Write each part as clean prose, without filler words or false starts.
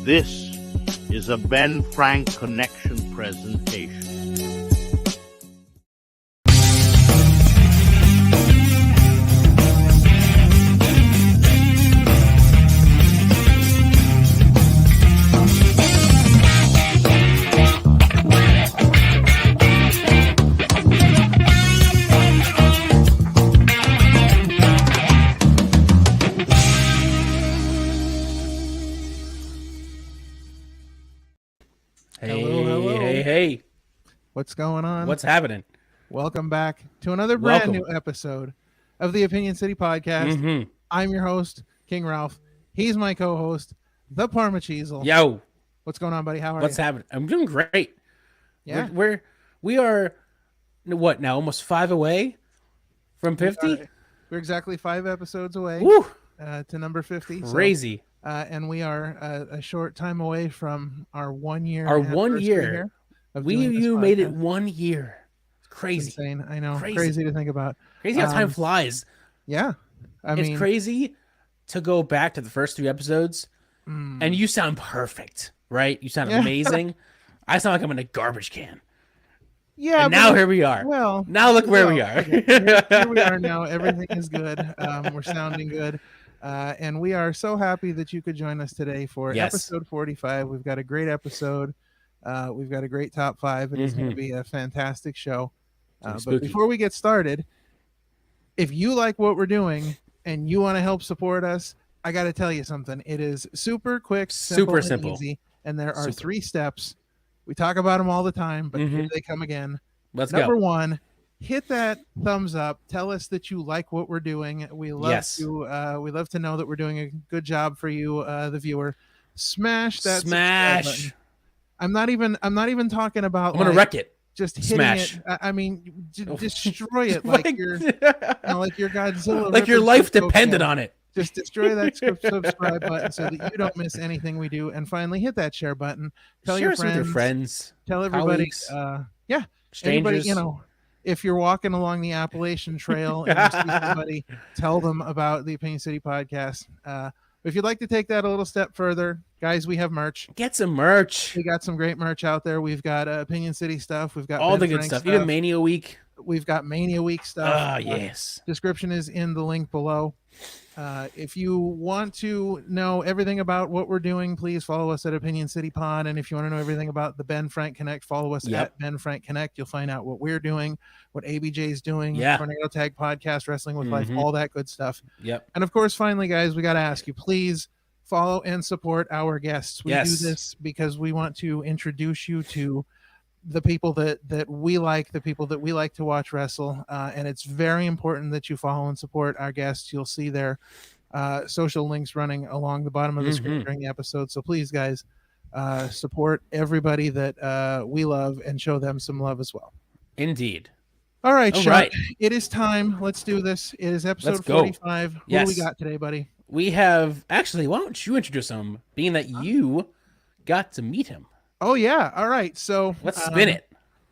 This is a Ben Frank Connection presentation. Hey. What's going on? What's happening? Welcome back to another brand new episode of the Opinion City Podcast. I'm your host, King Ralph. He's my co-host, the Parma Cheezel. Yo. What's going on, buddy? How are you? What's happening? I'm doing great. Yeah. We are what now? Almost 5 away from 50? We're exactly 5 episodes away to number 50. Crazy. And we are a short time away from our 1 year. Our 1 year. You made it 1 year. It's crazy. It's insane. I know. Crazy to think about. Crazy how time flies. Yeah. It's crazy to go back to the first 3 episodes and you sound perfect, right? You sound amazing. I sound like I'm in a garbage can. Yeah. And now here we are. Well, now look where we are. Here we are now. Everything is good. We're sounding good. And we are so happy that you could join us today for episode 45. We've got a great episode. We've got a great top 5. It is going to be a fantastic show. But before we get started, if you like what we're doing and you want to help support us, I got to tell you something. It is super quick, super simple, and easy. And there are 3 steps. We talk about them all the time, but here they come again. Let's go. Number 1. Hit that thumbs up. Tell us that you like what we're doing. We love to know that we're doing a good job for you, the viewer. Smash that button. I'm not even talking about. I'm gonna wreck it. Just hitting it. I mean, destroy it like you're like your Godzilla. Like your life depended on it. Just destroy that subscribe button so that you don't miss anything we do. And finally, hit that share button. Tell your friends. Tell everybody. Strangers. Anybody, if you're walking along the Appalachian Trail and you see somebody, tell them about the Opinion City Podcast. If you'd like to take that a little step further, guys, we have merch. Get some merch. We got some great merch out there. We've got Opinion City stuff. We've got all the good stuff. Even Mania Week. We've got Mania Week stuff. Yes. Description is in the link below. If you want to know everything about what we're doing, please follow us at Opinion City Pod. And if you want to know everything about the Ben Frank Connect, follow us at Ben Frank Connect. You'll find out what we're doing, what ABJ's doing, Tornado Tag Podcast, Wrestling with Life, all that good stuff. Yep. And of course, finally, guys, we got to ask you, please follow and support our guests. We do this because we want to introduce you to the people that we like, the people that we like to watch wrestle. And it's very important that you follow and support our guests. You'll see their social links running along the bottom of the screen during the episode. So please, guys, support everybody that we love and show them some love as well. Indeed. All right, Sean, it is time. Let's do this. It is episode 45. What do we got today, buddy? We have, actually, why don't you introduce him, being that you got to meet him? Oh yeah. All right. So let's spin it.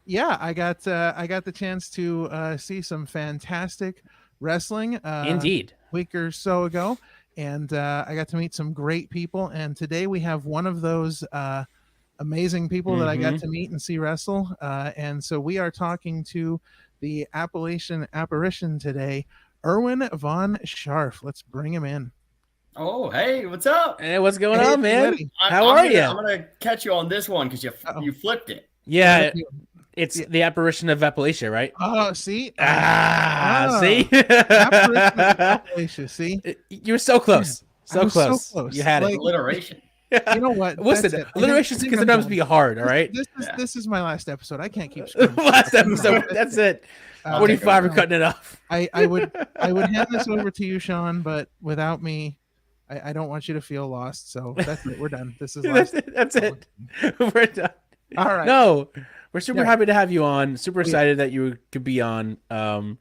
Yeah, I got the chance to see some fantastic wrestling. Indeed. A week or so ago, and I got to meet some great people. And today we have one of those amazing people that I got to meet and see wrestle. And so we are talking to the Apparition today, Erwin Von Scharf. Let's bring him in. Oh, hey, what's up? Hey, what's going on, man? How are you? I'm gonna catch you on this one because you flipped it. Yeah, it's the Apparition of Appalachia, right? Oh, see? See? Apparition of Appalachia, see? You were so close. So close. You had it. Alliteration. You know what? Listen, alliteration can sometimes be hard, all right? This is my last episode. I can't keep screwing. Last episode. That's it. 45, we're cutting it off. I would hand this over to you, Sean, but without me, I don't want you to feel lost. So that's it. We're done. This is last. That's it. We're done. All right. No, we're super happy to have you on. Super excited that you could be on. How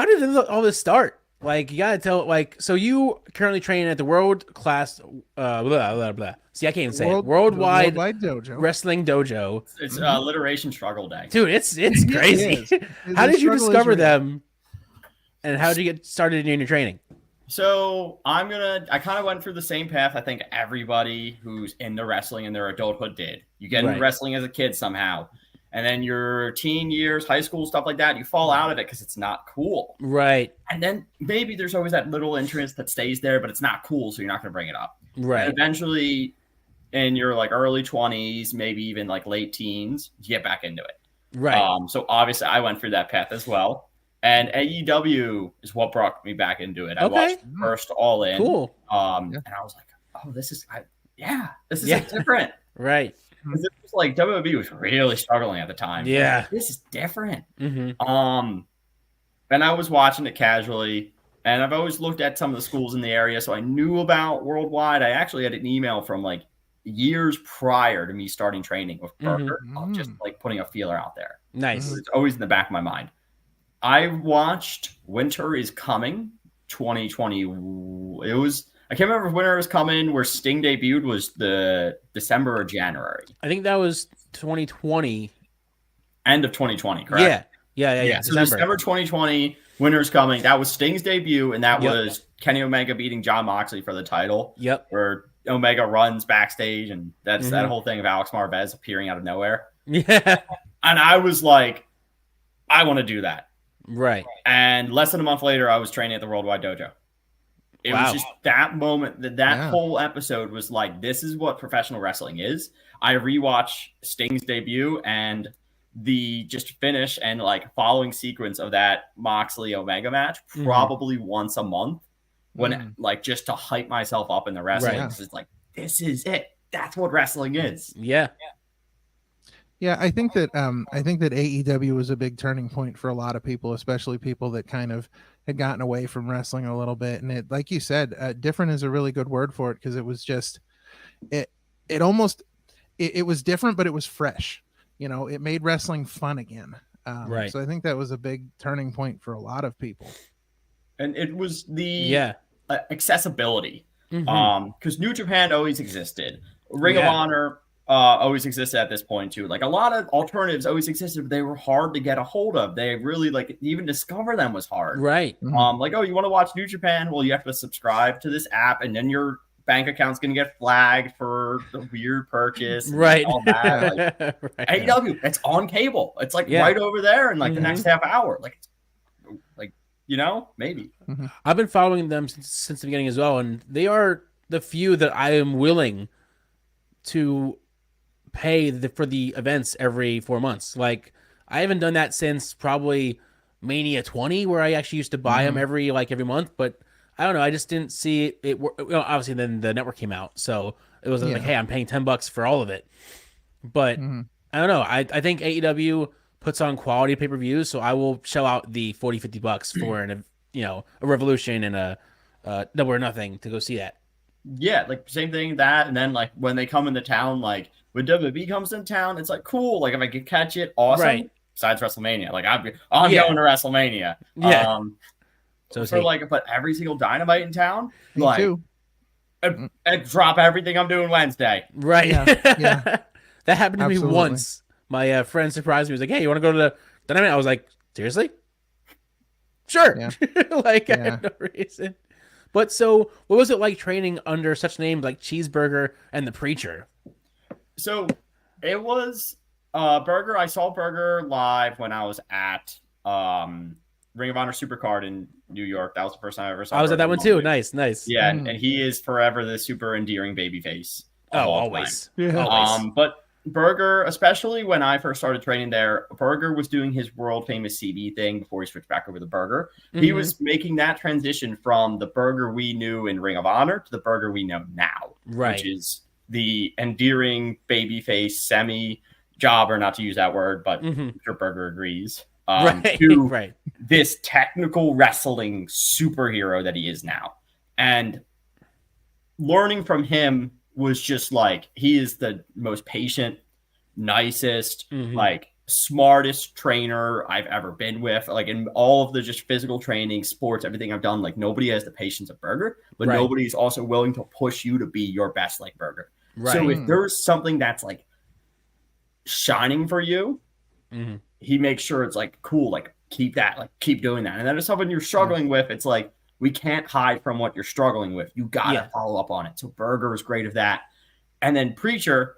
did all this start? Like, you gotta tell. Like, so you currently train at the world class. Blah blah blah. See, I can't even say it. Worldwide dojo. Wrestling dojo. It's alliteration struggle day, dude. It's crazy. How did you discover them? And how did you get started in your training? So I kind of went through the same path I think everybody who's into wrestling in their adulthood did. You get into wrestling as a kid somehow, and then your teen years, high school, stuff like that, you fall out of it because it's not cool. Right. And then maybe there's always that little interest that stays there, but it's not cool, so you're not going to bring it up. Right. And eventually, in your like early 20s, maybe even like late teens, you get back into it. Right. So obviously I went through that path as well. And AEW is what brought me back into it. I watched first All In. Cool. And I was like, oh, this is like different. Right. Because it was like WWE was really struggling at the time. Yeah. Like, this is different. Mm-hmm. And I was watching it casually. And I've always looked at some of the schools in the area. So I knew about Worldwide. I actually had an email from like years prior to me starting training with Parker. Of just like putting a feeler out there. Nice. It's always in the back of my mind. I watched Winter is Coming 2020. I can't remember if Winter is Coming where Sting debuted was the December or January. I think that was 2020. End of 2020, correct? Yeah. So December 2020, Winter is Coming. That was Sting's debut, and that was Kenny Omega beating Jon Moxley for the title. Yep. Where Omega runs backstage, and that's that whole thing of Alex Marvez appearing out of nowhere. Yeah. And I was like, I want to do that. Right. And less than a month later, I was training at the Worldwide Dojo. It was just that moment, that whole episode was like, this is what professional wrestling is. I rewatch Sting's debut and the just finish and like following sequence of that Moxley Omega match probably once a month when like just to hype myself up in the wrestling. Right. It's like, this is it. That's what wrestling is. Yeah. Yeah, I think that AEW was a big turning point for a lot of people, especially people that kind of had gotten away from wrestling a little bit. And it, like you said, different is a really good word for it because it was just it was different, but it was fresh. You know, it made wrestling fun again. Right. So I think that was a big turning point for a lot of people. And it was the accessibility, because New Japan always existed. Ring of Honor always existed at this point too. Like a lot of alternatives always existed, but they were hard to get a hold of. They really like even discover them was hard. Right. Like, oh, you want to watch New Japan? Well, you have to subscribe to this app, and then your bank account's gonna get flagged for the weird purchase. Right. All that. Like, AEW, it's on cable. It's like right over there in like the next half hour. Like you know, maybe. I've been following them since the beginning as well, and they are the few that I am willing to pay for the events every 4 months. Like I haven't done that since probably Mania 20, where I actually used to buy them every month. But I don't know, I just didn't see it. Obviously, then the network came out, so it was like, hey, I'm paying $10 for all of it. But I don't know. I think AEW puts on quality pay-per-views, so I will shell out the $40-$50 for a Revolution and a Double or Nothing to go see that. Yeah, like same thing that, and then like when they come into town, like when WWE comes in town, it's like cool. Like if I could catch it, awesome. Right. Besides WrestleMania, like I'm going to WrestleMania. Yeah. But every single Dynamite in town, Me like too. I drop everything I'm doing Wednesday. Right. Yeah. That happened to Absolutely. me once. My friend surprised me. He was like, "Hey, you want to go to the Dynamite?" I was like, "Seriously? Sure." Yeah. I had no reason. But so, what was it like training under such names like Cheeseburger and the Preacher? So it was Burger. I saw Burger live when I was at Ring of Honor Supercard in New York. That was the first time I ever saw. I was Burger at that one too. Nice. Yeah, and he is forever the super endearing babyface. Always. Yeah. Always. But Burger, especially when I first started training there, Burger was doing his world famous CB thing before he switched back over to Burger. He was making that transition from the Burger we knew in Ring of Honor to the Burger we know now, right? Which is the endearing babyface semi-jobber, not to use that word, but I'm sure Burger agrees. To this technical wrestling superhero that he is now. And learning from him was just like, he is the most patient, nicest, like smartest trainer I've ever been with. Like in all of the just physical training, sports, everything I've done, like nobody has the patience of Burger, but nobody's also willing to push you to be your best like Burger. Right. So if there's something that's like shining for you, he makes sure it's like cool, like keep that, like keep doing that. And then if something you're struggling with, it's like, We can't hide from what you're struggling with. You got to follow up on it. So Burger is great at that. And then Preacher,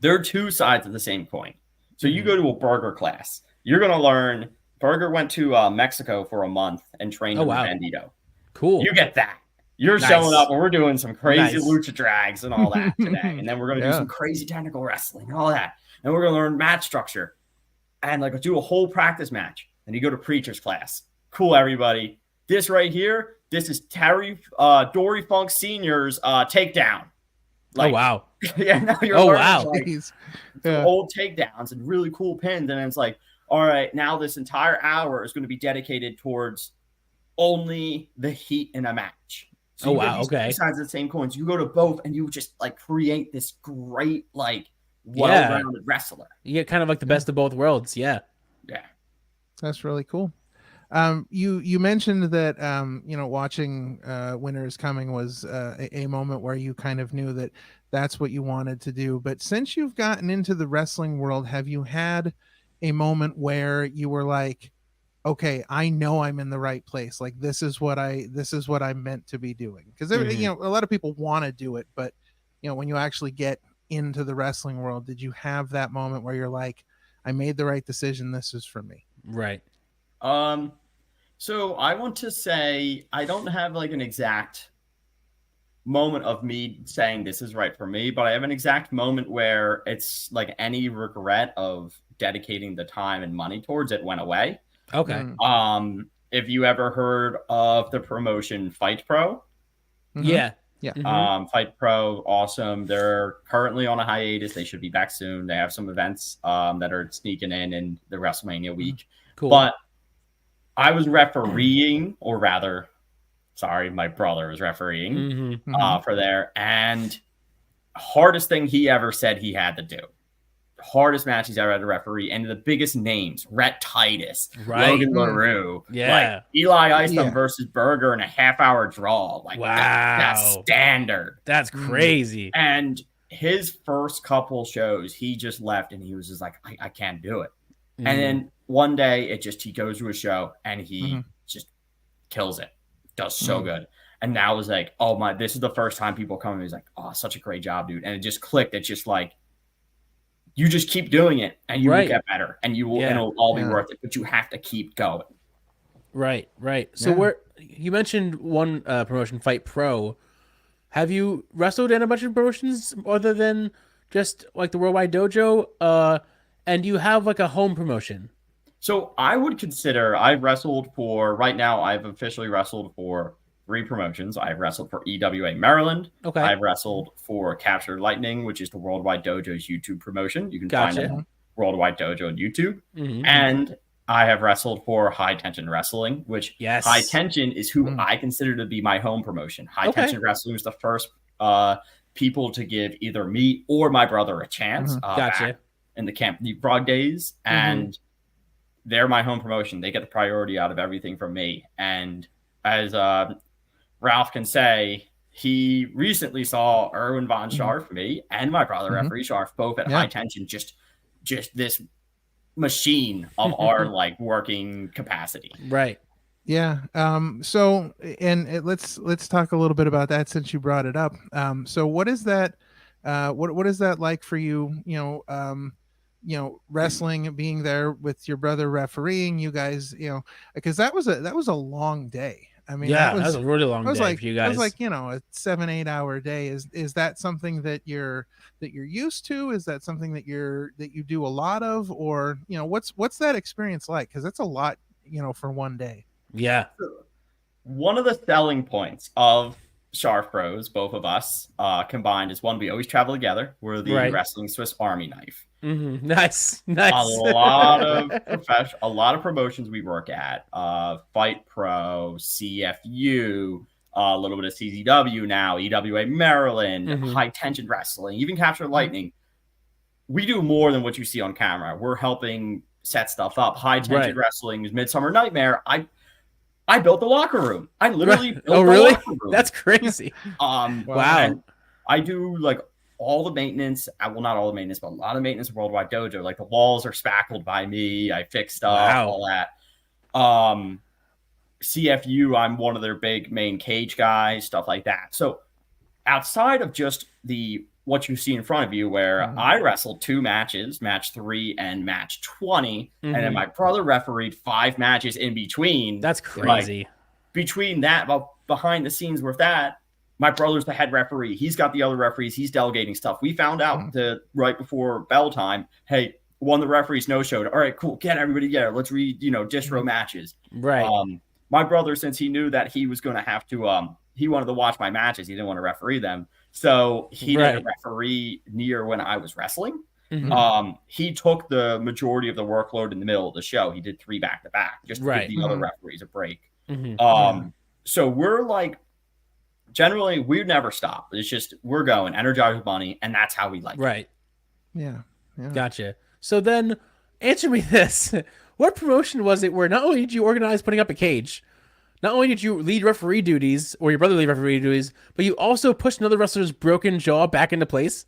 they're two sides of the same coin. So you go to a Burger class, you're going to learn. Burger went to Mexico for a month and trained in Bandito. Cool. You get that. You're showing up and we're doing some crazy lucha drags and all that today. And then we're going to do some crazy technical wrestling and all that. And we're going to learn match structure and like do a whole practice match. And you go to Preacher's class. Cool, everybody. This right here, this is Dory Funk Sr.'s takedown. Like, wow. Yeah, now you're learning old takedowns and really cool pins. And it's like, all right, now this entire hour is going to be dedicated towards only the heat in a match. So two sides of the same coins. You go to both and you just like create this great, like, well-rounded wrestler. You get kind of like the best of both worlds. Yeah. Yeah. That's really cool. You mentioned that watching Winter is Coming was a moment where you kind of knew that that's what you wanted to do. But since you've gotten into the wrestling world, have you had a moment where you were like, okay, I know I'm in the right place. Like this is what I'm meant to be doing. Because a lot of people want to do it, but when you actually get into the wrestling world, did you have that moment where you're like, I made the right decision, this is for me? Right. So I want to say I don't have like an exact moment of me saying this is right for me, but I have an exact moment where it's like any regret of dedicating the time and money towards it went away. Okay. If you ever heard of the promotion Fight Pro? Yeah. Fight Pro, awesome. They're currently on a hiatus. They should be back soon. They have some events that are sneaking in the WrestleMania week. Cool. But I was refereeing, or rather, sorry, my brother was refereeing for there. And hardest thing he ever said he had to do. Hardest match he's ever had to referee. And the biggest names, Rhett Titus, Logan LaRue, like Eli Isom versus Burger in a half-hour draw. Like, that's standard. That's crazy. And his first couple shows, he just left and he was just like, I can't do it. And then one day he goes to a show and he just kills it. Does so good. And now it's like, oh my, this is the first time people come and he's like, oh, such a great job, dude. And it just clicked. It's just like, you just keep doing it and you will get better and you will, and it'll all be worth it, but you have to keep going. Right. So you mentioned one promotion, Fight Pro. Have you wrestled in a bunch of promotions other than just like the Worldwide Dojo? And you have like a home promotion? So I would consider I've officially wrestled for 3 promotions. I've wrestled for EWA Maryland. Okay. I've wrestled for Captured Lightning, which is the Worldwide Dojo's YouTube promotion. You can find them on Worldwide Dojo on YouTube. And I have wrestled for High Tension Wrestling, which High Tension is who I consider to be my home promotion. High Tension Wrestling was the first people to give either me or my brother a chance. Back in the Camp Leapfrog days. And they're my home promotion. They get the priority out of everything from me. And as Ralph can say, he recently saw Erwin Von Scharf, me, and my brother, Referee Scharf, both at High Tension, just this machine of our like working capacity. Right. Yeah. So, and let's talk a little bit about that since you brought it up. So what is that? What is that like for you? Wrestling, being there with your brother refereeing, you guys, because that was a long day. I mean, that was a really long day for you guys. It was like, a 7-8 hour day. Is that something that you're used to? Is that something that you do a lot of, or, what's that experience like? Cause that's a lot, for one day. Yeah. One of the selling points of Scharf Bros, both of us combined, is one, we always travel together. We're the wrestling Swiss Army knife. Nice. A lot of promotions we work at. Fight Pro, CFU, a little bit of CZW now, EWA Maryland, High Tension Wrestling, even Capture Lightning. We do more than what you see on camera. We're helping set stuff up. High Tension Wrestling is Midsummer Nightmare. I built the locker room. I literally built the locker room. That's crazy. Wow. I do like all the maintenance. Well, not all the maintenance, but a lot of maintenance of Worldwide Dojo. Like the walls are spackled by me. I fixed up all that. CFU, I'm one of their big main cage guys, stuff like that. So outside of just what you see in front of you, where I wrestled 2 matches, match 3 and match 20, and then my brother refereed 5 matches in between. That's crazy. Like, between that, behind the scenes with that, my brother's the head referee. He's got the other referees. He's delegating stuff. We found out right before bell time, hey, one of the referees no-showed. All right, cool. Get everybody together. Let's read, distro matches. Right. My brother, since he knew that he was going to have to, he wanted to watch my matches. He didn't want to referee them. So he didn't referee near when I was wrestling. He took the majority of the workload in the middle of the show. He did 3 back-to-back just to give the other referees a break. So we're like, generally, we never stop. It's just, we're going, energized with money, and that's how we like it. Right. Yeah. Gotcha. So then, answer me this. What promotion was it where not only did you organize putting up a cage, not only did you lead referee duties, or your brother lead referee duties, but you also pushed another wrestler's broken jaw back into place?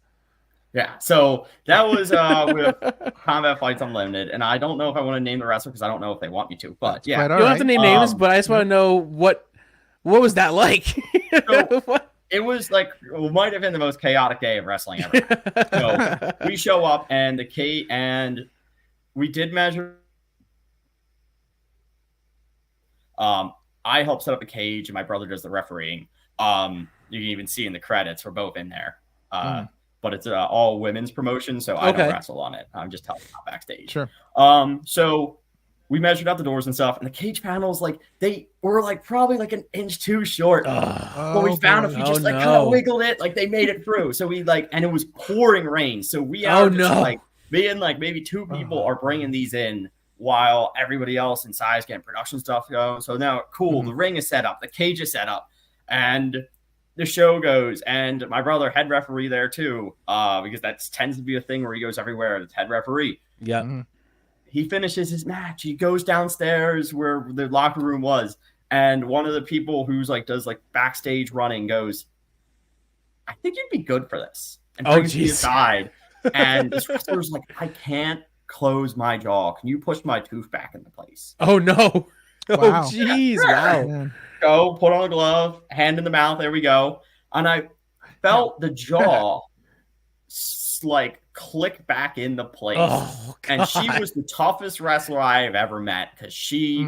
Yeah, so that was with Combat Fights Unlimited, and I don't know if I want to name the wrestler because I don't know if they want me to, but yeah. You don't have to name names, but I just want to know what was that like? So, it was like, it might have been the most chaotic day of wrestling ever. So we show up, and we did measure. I help set up a cage, and my brother does the refereeing. You can even see in the credits, we're both in there. But it's all women's promotion, so I don't wrestle on it. I'm just helping out backstage. Sure. So we measured out the doors and stuff, and the cage panels, like, they were like probably like 1 inch too short. But we found if we just kind of wiggled it, like they made it through. So we and it was pouring rain. So we like me and like maybe 2 people are bringing these in while everybody else inside getting production stuff going. So now, cool, the ring is set up, the cage is set up, and the show goes, and my brother, head referee there too, because that tends to be a thing where he goes everywhere, it's head referee. Yeah. He finishes his match. He goes downstairs where the locker room was, and one of the people who's like does like backstage running goes, I think you'd be good for this. And brings me aside, and this wrestler's like, I can't close my jaw. Can you push my tooth back into place? Oh no. Wow. Oh jeez. Wow. Man. Go, put on a glove, hand in the mouth, there we go. And I felt the jaw like click back into place. Oh, and she was the toughest wrestler I have ever met, because she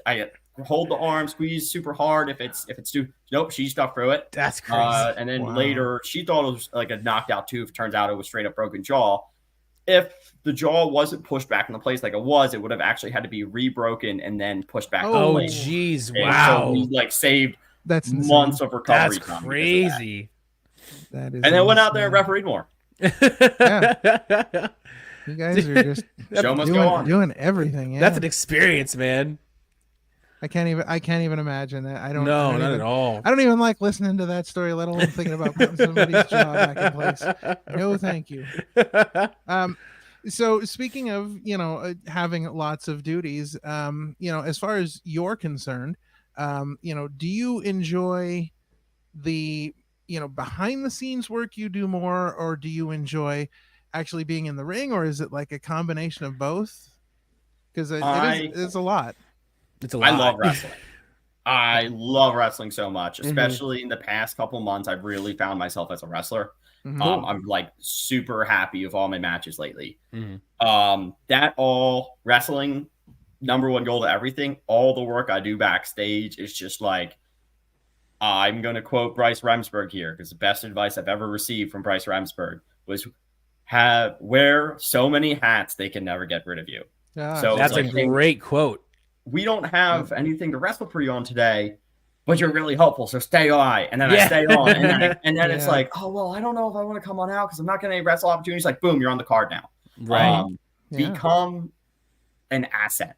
I hold the arm, squeeze super hard if it's too, nope, she stuck through it. That's crazy. And then later she thought it was like a knocked out tooth. Turns out it was straight up broken jaw. If the jaw wasn't pushed back into place like it would have actually had to be rebroken and then pushed back into place. Oh, jeez. And Wow. so we like saved That's months of recovery. That's crazy. That is and then went out there and refereed more. Yeah. You guys are just Show must go on. doing everything. Yeah. That's an experience, man. I can't even imagine that. Not at all. I don't even like listening to that story, let alone thinking about putting somebody's jaw back in place. No, thank you. So speaking of, having lots of duties, as far as you're concerned, do you enjoy the, behind the scenes work you do more, or do you enjoy actually being in the ring, or is it like a combination of both? Because it's a lot. It's a lot. I love wrestling. I love wrestling so much, especially in the past couple months. I've really found myself as a wrestler. I'm like super happy with all my matches lately. That all wrestling, number one goal to everything. All the work I do backstage is just like, I'm going to quote Bryce Remsburg here, because the best advice I've ever received from Bryce Remsburg was wear so many hats they can never get rid of you. So that's a great quote. We don't have anything to wrestle for you on today, but you're really helpful, so stay on. And then I stay on. And then it's like, oh, well, I don't know if I want to come on out because I'm not getting any wrestle opportunities. Like, boom, you're on the card now. Right. Become an asset,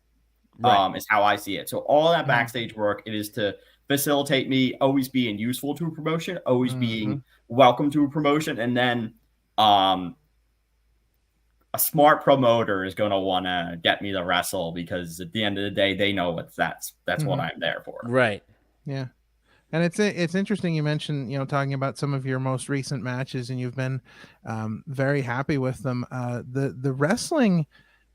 is how I see it. So all that backstage work, it is to facilitate me always being useful to a promotion, always being welcome to a promotion. And then a smart promoter is going to want to get me to wrestle, because at the end of the day, they know that's what I'm there for. Right. Yeah. And it's interesting you mentioned, talking about some of your most recent matches, and you've been very happy with them. The wrestling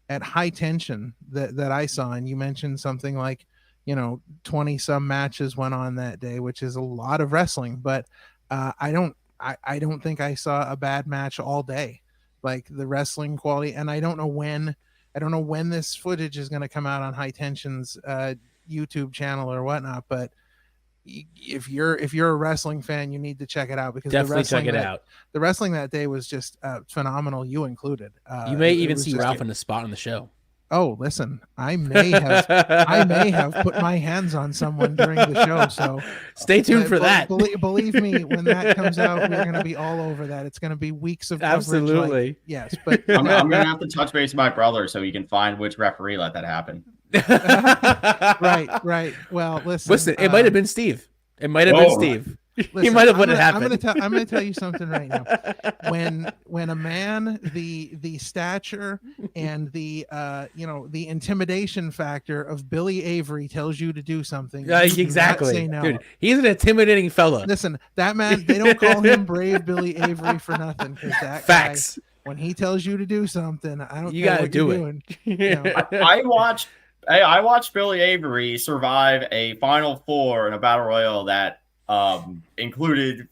at high tension that I saw, and you mentioned something like, 20 some matches went on that day, which is a lot of wrestling. But I don't think I saw a bad match all day. Like the wrestling quality, and I don't know when this footage is going to come out on High Tension's YouTube channel or whatnot, but if you're a wrestling fan, you need to check it out, because definitely check it out. The wrestling that day was just phenomenal. You included. You may even see Ralph on the spot on the show. Oh, listen, I may have put my hands on someone during the show, so stay tuned for that. Believe me, when that comes out, we're going to be all over that. It's going to be weeks of coverage. Absolutely. Yes, but I'm going to have to touch base with my brother so he can find which referee let that happen. Right. Well, listen, it might have been Steve. It might have been Steve. Listen, he might have let it happen. I'm going to tell you something right now. When a man, the stature and the the intimidation factor of Billy Avery tells you to do something, exactly, say no. Dude, he's an intimidating fella. Listen, that man, they don't call him Brave Billy Avery for nothing, because that facts. Guy, when he tells you to do something, I don't. You care gotta what do you're it. Doing. I watched Billy Avery survive a Final Four in a battle royal that included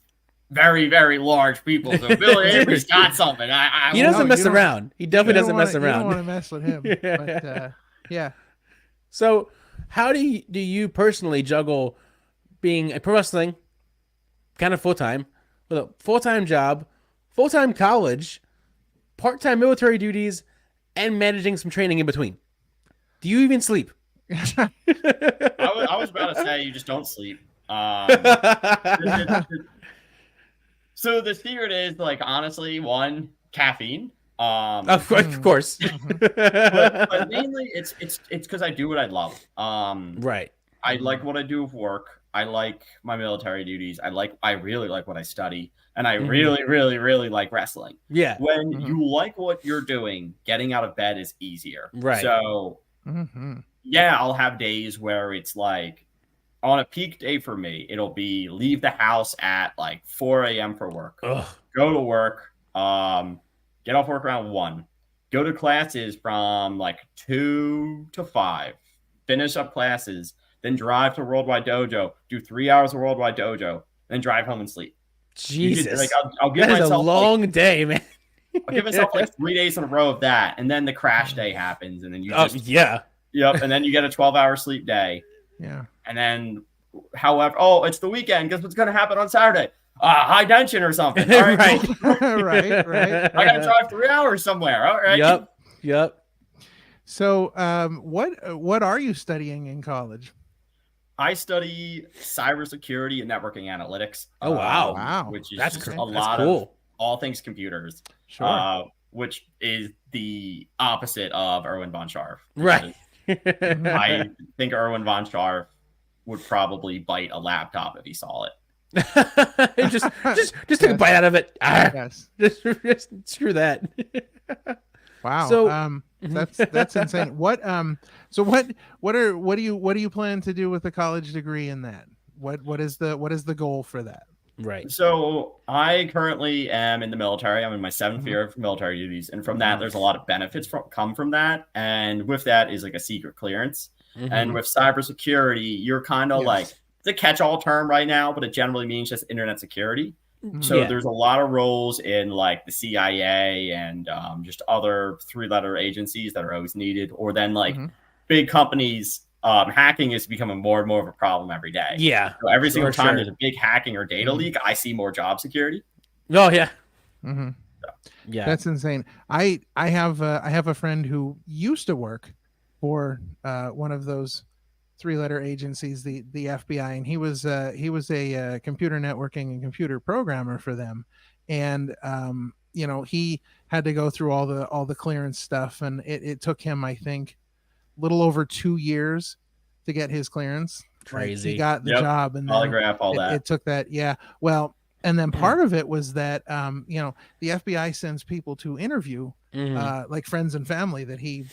very, very large people. So Billy Avery's got something. He doesn't mess around. He definitely doesn't mess around. You don't want to mess with him. But, yeah. So, how do you personally juggle being a pro wrestling kind of full time with a full time job, full time college, part time military duties, and managing some training in between? Do you even sleep? I was about to say you just don't sleep. So the secret is, like, honestly, one, caffeine. Of course. but mainly it's because I do what I love. Right. I like what I do with work. I like my military duties. I really like what I study, and I really, really, really like wrestling. Yeah. When you like what you're doing, getting out of bed is easier. Right. So yeah, I'll have days where it's like, on a peak day for me, it'll be leave the house at like 4 a.m. for work. Ugh. Go to work, get off work around 1. Go to classes from like 2 to 5. Finish up classes, then drive to Worldwide Dojo, do 3 hours of Worldwide Dojo, then drive home and sleep. Jesus. I'll give myself a long day, man. I'll give myself like 3 days in a row of that, and then the crash day happens, and then you and then you get a 12-hour sleep day. Yeah. And then, however, it's the weekend. Guess what's going to happen on Saturday? High tension or something. All right. right. I got to drive 3 hours somewhere. All right. Yep. So, what are you studying in college? I study cybersecurity and networking analytics. Oh, wow. Which is that's just cool. a lot of all things computers. Sure. Which is the opposite of Erwin Von Scharf. Right. I think Erwin Von Scharf would probably bite a laptop if he saw it. just take a bite out of it. Yes. Just screw that. Wow. So that's insane. What do you plan to do with a college degree in that? What is the goal for that? Right. So I currently am in the military. I'm in my 7th year of military duties. And from that, there's a lot of benefits come from that. And with that is like a secret clearance. And with cybersecurity, you're kind of like, it's a catch-all term right now, but it generally means just internet security. So there's a lot of roles in like the CIA and just other 3-letter agencies that are always needed. Or then like big companies. Hacking is becoming more and more of a problem every day. Yeah. So every single time there's a big hacking or data leak, I see more job security. Oh yeah. Yeah. That's insane. I have a friend who used to work for one of those 3-letter agencies, the FBI, and he was a computer networking and computer programmer for them, and he had to go through all the clearance stuff, and it took him, I think, little over 2 years to get his clearance. Crazy. Like, he got the job, and polygraph, all that. It took that. Yeah. Well, and then part of it was that the FBI sends people to interview like friends and family that he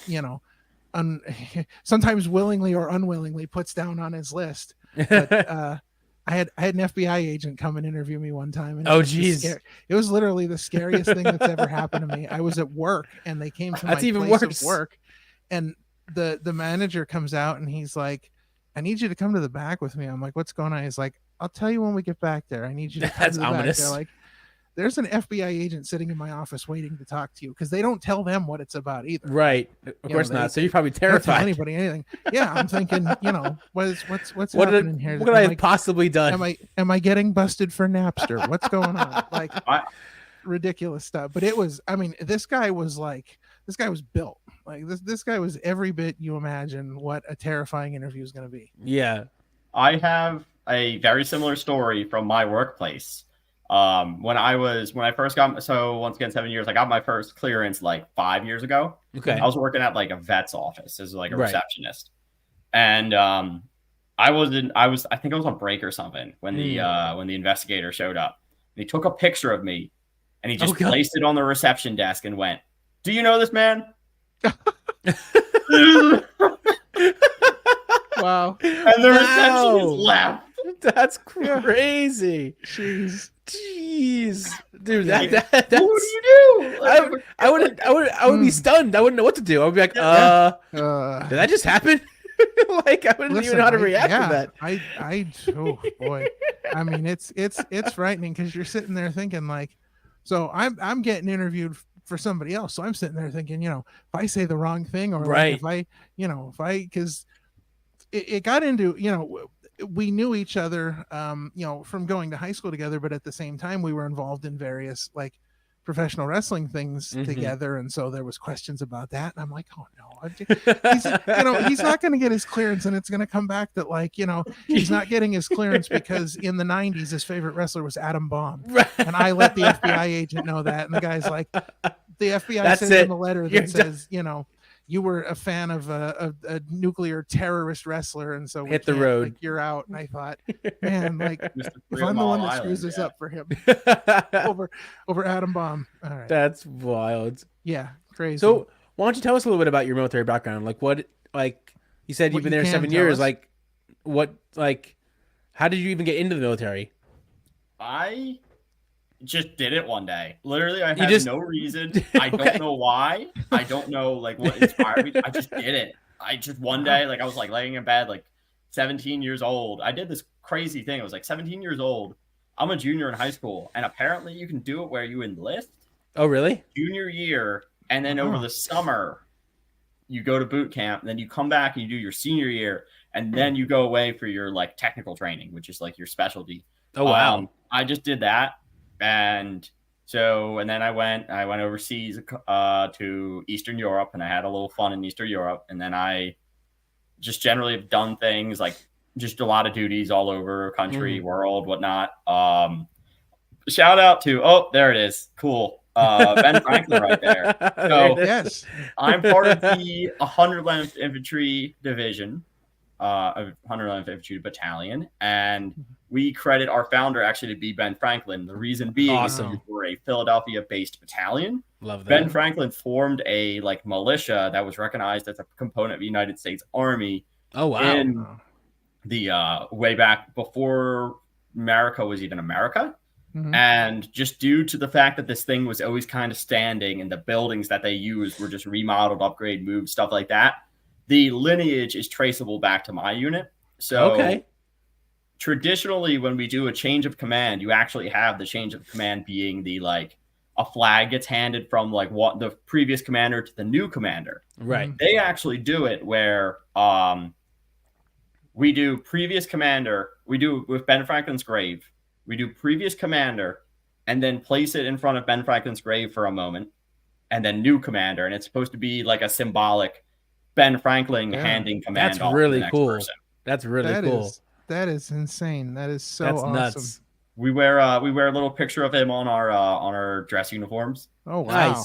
sometimes willingly or unwillingly puts down on his list. But I had an FBI agent come and interview me one time, and it was literally the scariest thing that's ever happened to me. I was at work, and they came to my place of work, and the manager comes out, and he's like, I need you to come to the back with me. I'm like, what's going on? He's like, I'll tell you when we get back there. I need you to come to the ominous. back. They're like, there's an FBI agent sitting in my office waiting to talk to you, because they don't tell them what it's about either. Right. Of course not. So you're probably terrified. Don't tell anybody anything. Yeah, I'm thinking, what's happening here? What could I have possibly done? Am I getting busted for Napster? What's going on? Like ridiculous stuff. But it was, this guy was built. Like this guy was every bit you imagine what a terrifying interview is going to be. Yeah. I have a very similar story from my workplace. When I first got, so once again, 7 years, I got my first clearance like 5 years ago. Okay. I was working at like a vet's office as like a receptionist. And, I think I was on break or something when the investigator showed up. And he took a picture of me and he just placed it on the reception desk and went, "Do you know this man?" Wow. And the receptionist laughed. That's crazy. Jeez, dude, that's what do you do? I would be stunned. I wouldn't know what to do. I would be like, did that just happen? Like, I wouldn't even know how to react to that. Oh boy. It's frightening, because you're sitting there thinking like, so I'm getting interviewed for somebody else. So I'm sitting there thinking, if I say the wrong thing, or like because it got into, we knew each other, from going to high school together, but at the same time we were involved in various like professional wrestling things together. And so there was questions about that. And I'm like, oh no, he's not going to get his clearance. And it's going to come back that like, he's not getting his clearance because in the 90s, his favorite wrestler was Adam Bomb. And I let the FBI agent know that. And the guy's like, the FBI sends him a letter that says, you were a fan of a nuclear terrorist wrestler, and so hit the road. Like, you're out. And I thought, man, like if I'm the one that screws this up for him over Adam Bomb. All right, that's wild. Yeah, crazy. So why don't you tell us a little bit about your military background? Like what? Like you said, you've been there 7 years. Like what? Like how did you even get into the military? I just did it one day. Literally, I had no reason. I don't know why. I don't know like what inspired me. I just did it. I just one day, like I was like laying in bed, like 17 years old. I did this crazy thing. I was like 17 years old. I'm a junior in high school, and apparently you can do it where you enlist. Oh, really? Junior year, and then over the summer, you go to boot camp, and then you come back and you do your senior year, and then you go away for your like technical training, which is like your specialty. Oh wow! I just did that. And then I went overseas to Eastern Europe, and I had a little fun in Eastern Europe. And then I just generally have done things like just a lot of duties all over country, world, whatnot. Shout out to, there it is. Cool. Ben Franklin right there. So yes, I'm part of the 111th Infantry Division, 111th Infantry Battalion, and we credit our founder actually to be Ben Franklin. The reason being is we're a Philadelphia-based battalion. Love that. Ben Franklin formed a like militia that was recognized as a component of the United States Army. Oh wow! In the way back before America was even America. And just due to the fact that this thing was always kind of standing, and the buildings that they used were just remodeled, upgrade, moved, stuff like that, the lineage is traceable back to my unit. So traditionally, when we do a change of command, you actually have the change of command being the like a flag gets handed from like what the previous commander to the new commander. Right. They actually do it where we do previous commander. We do with Ben Franklin's grave. We do previous commander, and then place it in front of Ben Franklin's grave for a moment, and then new commander. And it's supposed to be like a symbolic Ben Franklin handing command. That's off really to the next cool. person. That's really cool. That is insane. That is so That's awesome. Nuts. We wear a little picture of him on our dress uniforms. Oh wow.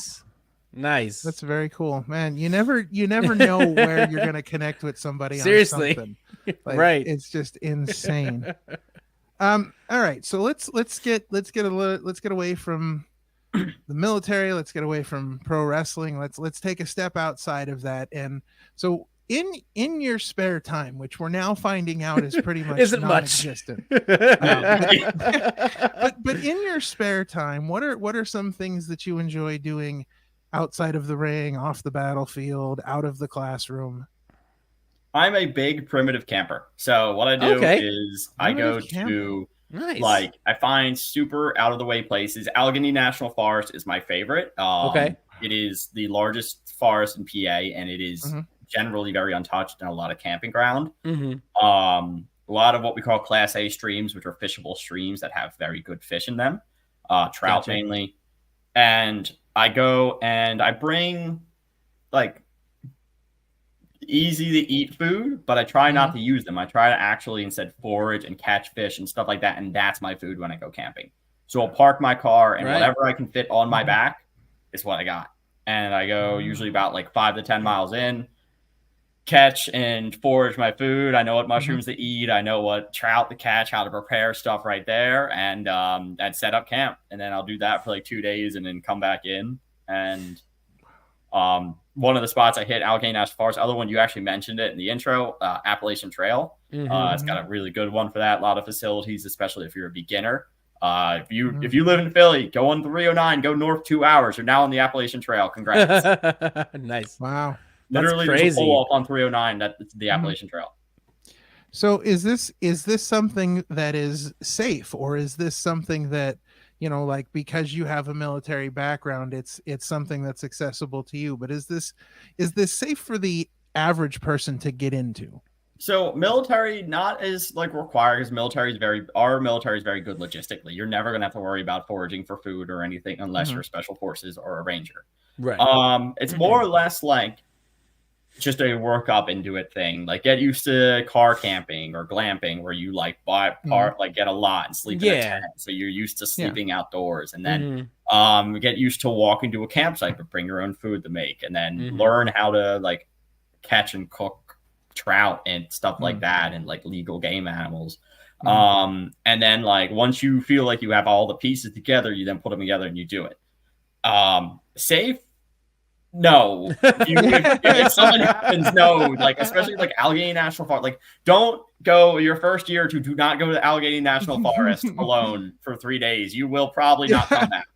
Nice. That's very cool, man. You never know where you're gonna connect with somebody. Seriously. On something. Like, right. It's just insane. All right, so let's get away from the military. Let's get away from pro wrestling. Let's take a step outside of that. And so in your spare time, which we're now finding out is pretty much isn't non-existent. But in your spare time, what are some things that you enjoy doing outside of the ring, off the battlefield, out of the classroom? I'm a big primitive camper. So what I do is I go to like I find super out of the way places. Allegheny National Forest is my favorite. It is the largest forest in PA, and it is generally very untouched and a lot of camping ground. A lot of what we call Class A streams, which are fishable streams that have very good fish in them, trout mainly. And I go and I bring like easy to eat food, but I try not to use them. I try to actually instead forage and catch fish and stuff like that. And that's my food when I go camping. So I'll park my car and whatever I can fit on my back is what I got. And I go usually about like 5 to 10 miles in, catch and forage my food. I know what mushrooms to eat. I know what trout to catch, how to prepare stuff right there, and I'd set up camp. And then I'll do that for like 2 days and then come back in. And one of the spots I hit, Allegheny National Forest. Other one, you actually mentioned it in the intro, Appalachian Trail. It's got a really good one for that. A lot of facilities, especially if you're a beginner. If you live in Philly, go on 309, go north 2 hours. You're now on the Appalachian Trail. Congrats. Nice. Wow. Literally, there's a pull off on 309. That's the Appalachian Trail. So is this something that is safe, or is this something that, you know, like because you have a military background, it's something that's accessible to you? But is this safe for the average person to get into? So military, not as like required, because our military is very good logistically. You're never going to have to worry about foraging for food or anything unless you're special forces or a ranger. Right. It's more or less like just a work up into it thing. Like get used to car camping or glamping, where you like get a lot and sleep in a tent. So you're used to sleeping outdoors, and then get used to walking to a campsite, but bring your own food to make, and then learn how to like catch and cook trout and stuff like that, and like legal game animals. And then like once you feel like you have all the pieces together, you then put them together and you do it. Safe? No. If something happens, no. Like especially like Allegheny National Forest, like don't go your first year or two. Do not go to the Allegheny National Forest alone for 3 days. You will probably not come back.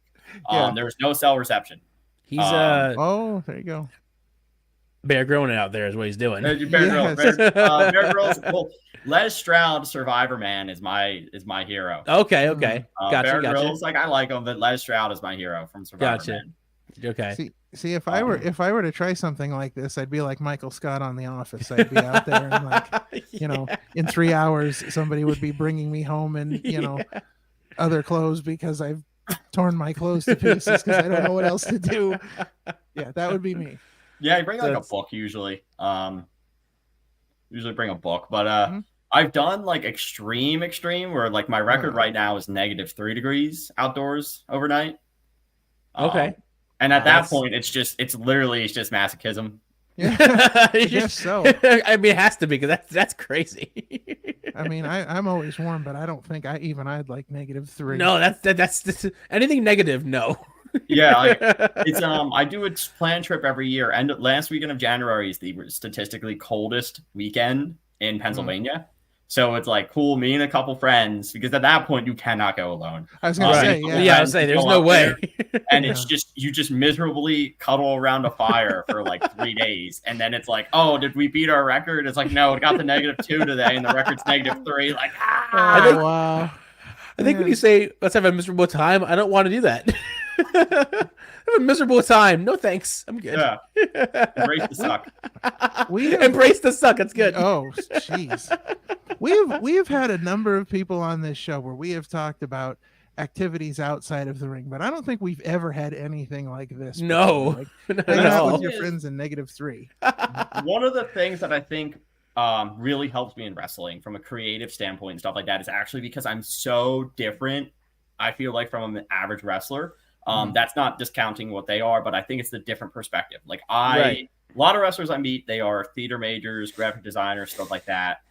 There's no cell reception. He's oh, there you go. Bear Grylls out there is what he's doing. Bear Grylls. Well, Les Stroud, Survivor Man, is my hero. Okay. Gotcha. Bear Grylls, like I like him, but Les Stroud is my hero from Survivor Man. Okay. See, if I were to try something like this, I'd be like Michael Scott on The Office. I'd be out there and like, you know, in 3 hours, somebody would be bringing me home and you know, other clothes because I've torn my clothes to pieces because I don't know what else to do. Yeah, that would be me. Yeah, I bring like a book usually. Usually bring a book, but I've done like extreme where like my record right now is -3 degrees outdoors overnight. Okay. And at that point, it's just masochism. Yeah, I guess so. I mean, it has to be because that's crazy. I mean, I'm always warm, but I don't think I'd like -3. No, that's anything negative. No. Yeah, it's I do a planned trip every year, and last weekend of January is the statistically coldest weekend in Pennsylvania. So it's like cool, me and a couple friends, because at that point you cannot go alone. I was gonna say, I was saying there's no way. And it's just you miserably cuddle around a fire for like 3 days, and then it's like, oh, did we beat our record? It's like, no, it got the -2 today, and the record's -3. Like, wow. I think when you say let's have a miserable time, I don't want to do that. Have a miserable time. No thanks. I'm good. Yeah. Embrace the suck. Embrace the suck. It's good. Oh, jeez. We have had a number of people on this show where we have talked about activities outside of the ring, but I don't think we've ever had anything like this. No. Like, hang out with your friends in -3. One of the things that I think really helps me in wrestling from a creative standpoint and stuff like that is actually because I'm so different, I feel like, from an average wrestler. That's not discounting what they are, but I think it's the different perspective. Like a lot of wrestlers I meet, they are theater majors, graphic designers, stuff like that.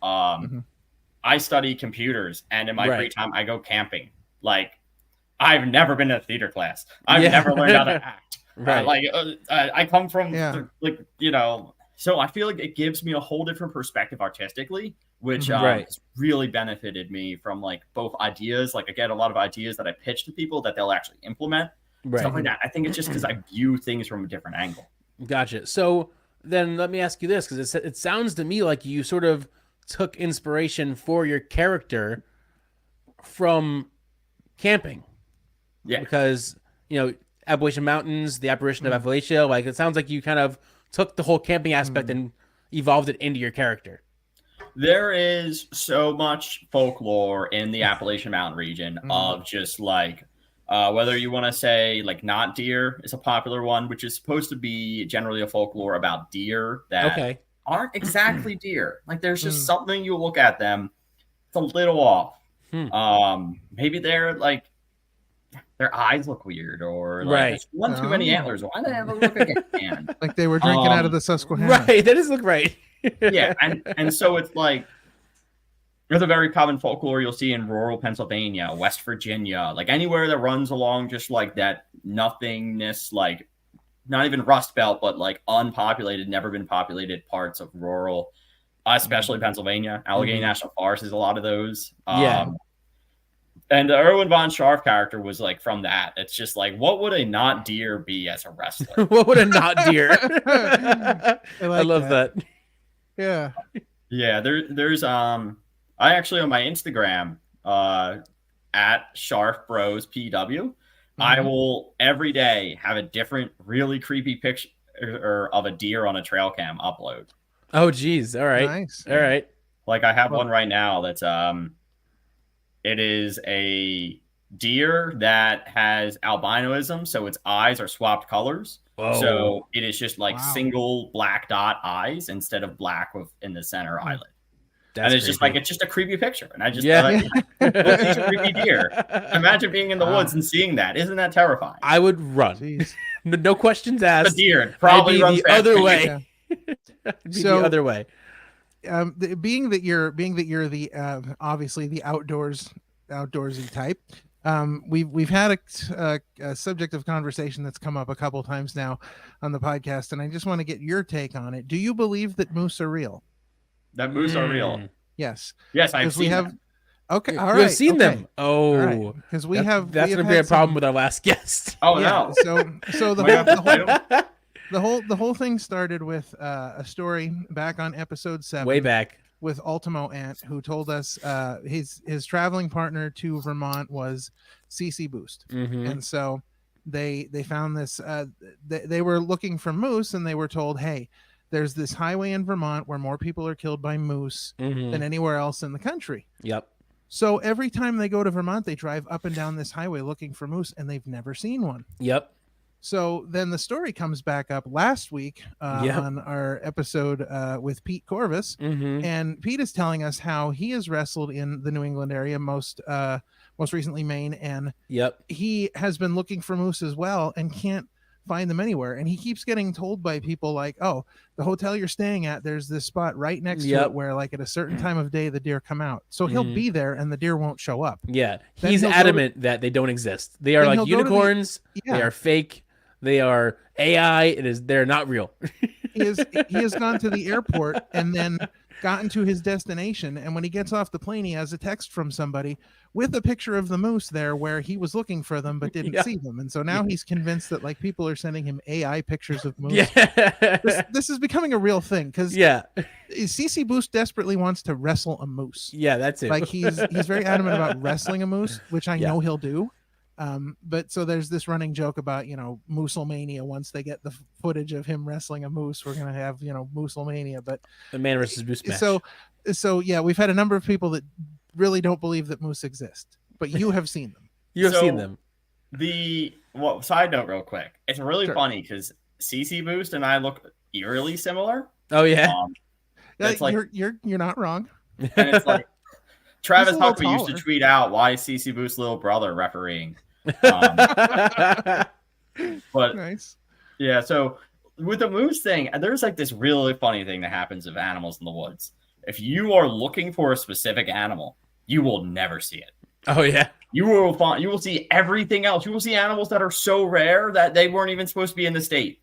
I study computers, and in my free time, I go camping. Like, I've never been in a theater class. I've never learned how to act. I come from so I feel like it gives me a whole different perspective artistically, which has really benefited me from like both ideas. Like I get a lot of ideas that I pitch to people that they'll actually implement. Stuff like that. I think it's just because I view things from a different angle. Gotcha. So then let me ask you this, because it sounds to me like you sort of took inspiration for your character from camping. Yeah. Because, Appalachian Mountains, the Apparition of Appalachia, like it sounds like you kind of took the whole camping aspect and evolved it into your character. There is so much folklore in the Appalachian Mountain region of just like, whether you want to say like not deer is a popular one, which is supposed to be generally a folklore about deer that aren't exactly deer. Like there's just something you look at them, it's a little off. Maybe they're like, their eyes look weird, or like there's one too many antlers. Why do they ever look like a can? Like they were drinking out of the Susquehanna. Right, that does look right. Yeah, and so it's like there's a very common folklore you'll see in rural Pennsylvania, West Virginia, like anywhere that runs along just like that nothingness, like not even Rust Belt, but like unpopulated, never been populated parts of rural, especially Pennsylvania. Allegheny National Forest is a lot of those. And the Erwin Von Scharf character was like from that. It's just like, what would a not deer be as a wrestler? What would a not deer? I love that. Yeah. Yeah. There's I actually on my Instagram at Scharf Bros PW, I will every day have a different really creepy picture of a deer on a trail cam upload. Oh geez. All right. Nice. All right. Like I have one right now that's it is a deer that has albinism, so its eyes are swapped colors. Whoa. So it is just like single black dot eyes instead of black in the center eyelid. And it's just like, it's just a creepy picture. And I just it's a creepy deer. Imagine being in the woods and seeing that. Isn't that terrifying? I would run. No questions asked. The deer probably runs the other way. So the other way. Being that you're the obviously the outdoorsy type, we've had a subject of conversation that's come up a couple times now on the podcast, and I just want to get your take on it. Do you believe that moose are real? That moose are real. Yes. Yes, I've seen them. Okay, all right. You've seen them. Oh, because we have. That's going to be a problem with our last guest. Oh no. So the whole thing started with a story back on episode 7. Way back. With Ultimo Ant, who told us his traveling partner to Vermont was CC Boost, and so they found this. They were looking for moose, and they were told, "Hey, there's this highway in Vermont where more people are killed by moose than anywhere else in the country." Yep. So every time they go to Vermont, they drive up and down this highway looking for moose, and they've never seen one. Yep. So then the story comes back up last week on our episode with Pete Corvus, and Pete is telling us how he has wrestled in the New England area, most recently Maine, and he has been looking for moose as well and can't find them anywhere. And he keeps getting told by people like, "Oh, the hotel you're staying at, there's this spot right next to it where like at a certain time of day the deer come out." So he'll be there and the deer won't show up. Yeah, he's adamant that they don't exist. They are like unicorns. They are fake. They are AI. They're not real. He has gone to the airport and then gotten to his destination. And when he gets off the plane, he has a text from somebody with a picture of the moose there where he was looking for them but didn't see them. And so now he's convinced that like people are sending him AI pictures of moose. This is becoming a real thing because CC Boost desperately wants to wrestle a moose. Yeah, that's it. Like he's very adamant about wrestling a moose, which I know he'll do. But so there's this running joke about, Mooselmania. Once they get the footage of him wrestling a moose, we're going to have, Mooselmania. But the man versus moose match. So yeah, we've had a number of people that really don't believe that moose exist, but you have seen them. You have seen them. Side note real quick. It's really funny because CC Boost and I look eerily similar. Oh yeah. Like, you're not wrong. And it's like, Travis Huckabee used to tweet out, "Why is CC Boost's little brother refereeing?" But nice. Yeah, so with the moose thing, there's like this really funny thing that happens with animals in the woods. If you are looking for a specific animal, you will never see it. Oh yeah. You will see everything else. You will see animals that are so rare that they weren't even supposed to be in the state,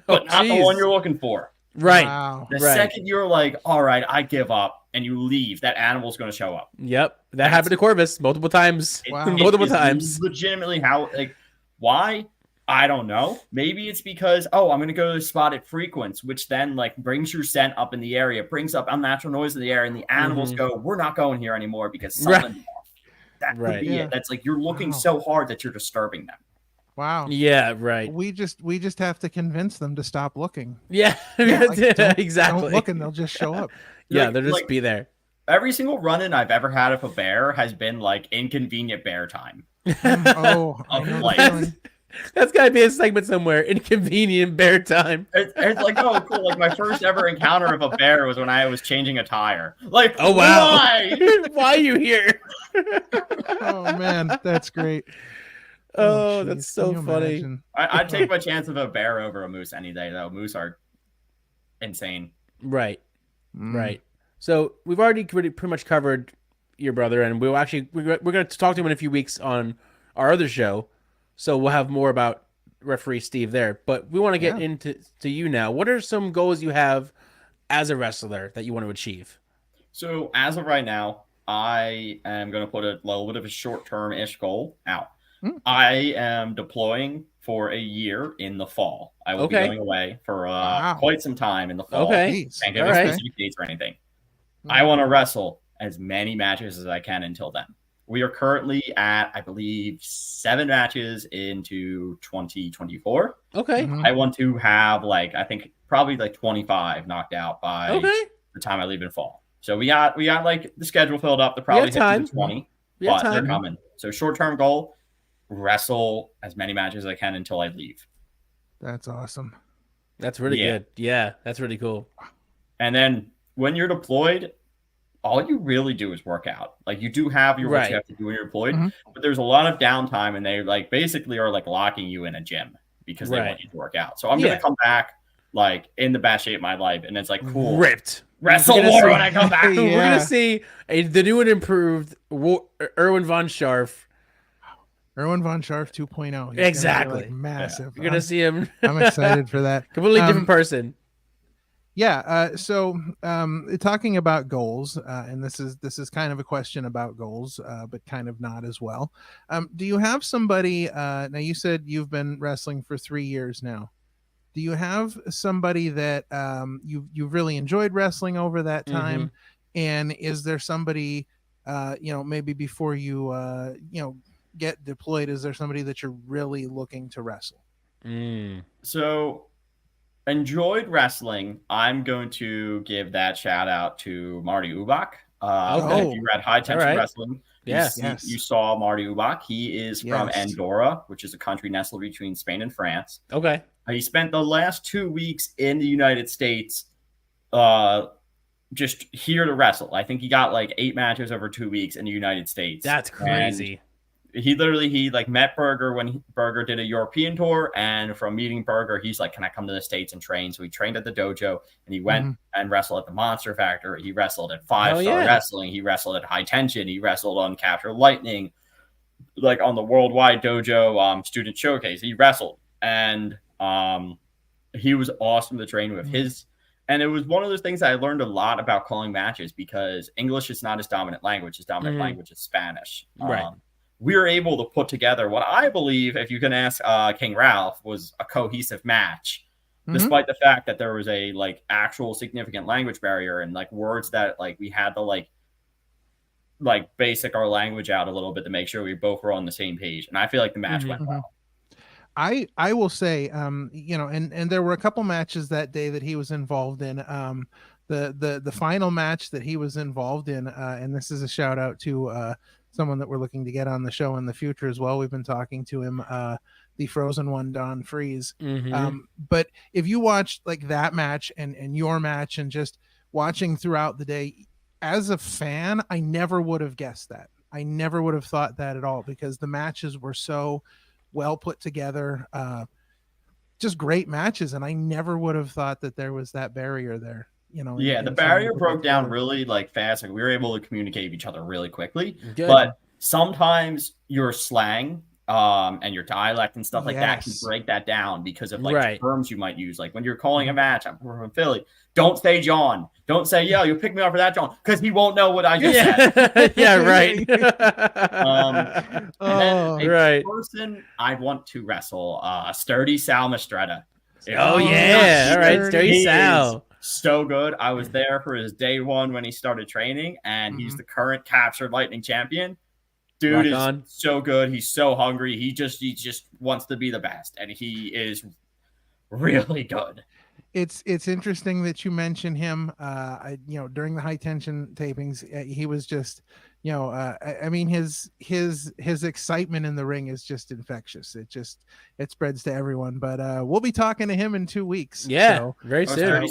but not the one you're looking for. Right. Wow. The second you're like, "All right, I give up," and you leave, that animal's going to show up. Yep. That happened to Corvus multiple times. Multiple times. Legitimately why? I don't know. Maybe it's because, I'm going to go to the spotted frequency, which then like brings your scent up in the area, brings up unnatural noise in the air, and the animals go, we're not going here anymore because something's off. That could be it. That's like you're looking so hard that you're disturbing them. Wow. Yeah, right. We just have to convince them to stop looking. Yeah, like, exactly. Don't look and they'll just show up. Yeah, they'll just be there. Every single run-in I've ever had of a bear has been like inconvenient bear time. That's gotta be a segment somewhere. Inconvenient bear time. It's like, oh, cool. Like my first ever encounter of a bear was when I was changing a tire. Like, oh wow, why? Why are you here? Oh man, that's great. Oh, that's so funny. I'd take my chance of a bear over a moose any day, though. Moose are insane. Right. Right. So we've already pretty much covered your brother, and we're going to talk to him in a few weeks on our other show. So we'll have more about referee Steve there. But we want to get into you now. What are some goals you have as a wrestler that you want to achieve? So as of right now, I am going to put a little bit of a short-term-ish goal out. I am deploying for a year in the fall. I will be going away for quite some time in the fall. Okay. Can't give specific dates or anything. I want to wrestle as many matches as I can until then. We are currently at, I believe, 7 matches into 2024. Okay. I want to have I think probably 25 knocked out by the time I leave in fall. So we got like the schedule filled up. They're probably hitting 20, but they're coming. So short-term goal, wrestle as many matches as I can until I leave. That's awesome. That's really good. Yeah, that's really cool. And then when you're deployed, all you really do is work out. Like you do have your what you have to do when you're deployed, but there's a lot of downtime, and they basically are locking you in a gym because they want you to work out. So I'm gonna come back in the best shape of my life, and it's cool, ripped wrestle more when I come back. We're gonna see the new and improved Erwin Von Scharf. Erwin Von Scharf 2.0. He's exactly. Massive. You're gonna see him. I'm excited for that. Completely different person. Yeah. So talking about goals, and this is kind of a question about goals, but kind of not as well. Do you have somebody? Now you said you've been wrestling for 3 years now. Do you have somebody that you've really enjoyed wrestling over that time? And is there somebody, maybe before you get deployed, is there somebody that you're really looking to wrestle? So enjoyed wrestling. I'm going to give that shout out to Marty Ubach. If you read High Tension Wrestling, you saw Marty Ubach. He is from Andorra, which is a country nestled between Spain and France. Okay. He spent the last 2 weeks in the United States just here to wrestle. I think he got 8 matches over 2 weeks in the United States. That's crazy. And he met Berger when Berger did a European tour, and from meeting Berger, he's like, can I come to the States and train? So he trained at the dojo, and he went and wrestled at the Monster Factory. He wrestled at 5-Star Wrestling. He wrestled at High Tension. He wrestled on Capture Lightning, on the Worldwide Dojo Student Showcase. He wrestled, and he was awesome to train with. And it was one of those things that I learned a lot about calling matches, because English is not his dominant language. His dominant language is Spanish. We were able to put together what I believe, if you can ask King Ralph, was a cohesive match, despite the fact that there was a actual significant language barrier and words that we had to basic our language out a little bit to make sure we both were on the same page. And I feel like the match went well. I will say, and there were a couple matches that day that he was involved in. The final match that he was involved in, and this is a shout out to someone that we're looking to get on the show in the future as well. We've been talking to him, the Frozen One, Don Freeze. But if you watch that match and your match and just watching throughout the day, as a fan, I never would have guessed that. I never would have thought that at all, because the matches were so well put together, just great matches. And I never would have thought that there was that barrier there. The barrier broke down really fast. We were able to communicate with each other really quickly. Good. But sometimes your slang and your dialect and stuff that can break that down because of terms you might use. When you're calling a match, I'm from Philly. Don't say John. Don't say, you pick me up for that, John, because he won't know what I just said. Yeah, right. a person I'd want to wrestle, Sturdy Sal Mastretta. All right, Sturdy Sal. So good. I was there for his day one when he started training, and he's the current captured Lightning champion. Dude is so good. He's so hungry. He just wants to be the best, and he is really good. It's interesting that you mention him. During the high tension tapings, he was just, I mean, his excitement in the ring is just infectious. It spreads to everyone. But we'll be talking to him in 2 weeks. Yeah, so, very soon. In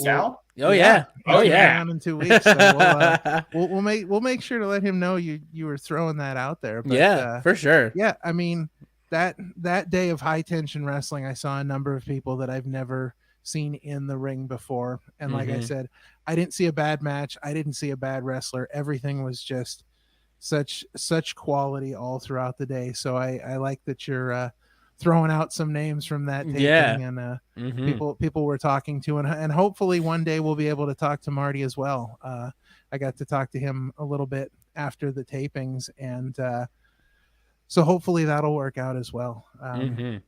2 weeks. So we'll make sure to let him know you were throwing that out there. But, for sure. Yeah, I mean that day of high tension wrestling, I saw a number of people that I've never seen in the ring before, and like I said, I didn't see a bad match. I didn't see a bad wrestler. Everything was just such quality all throughout the day. So I like that you're throwing out some names from that taping, and people we're talking to, and hopefully one day we'll be able to talk to Marty as well. I got to talk to him a little bit after the tapings, and so hopefully that'll work out as well.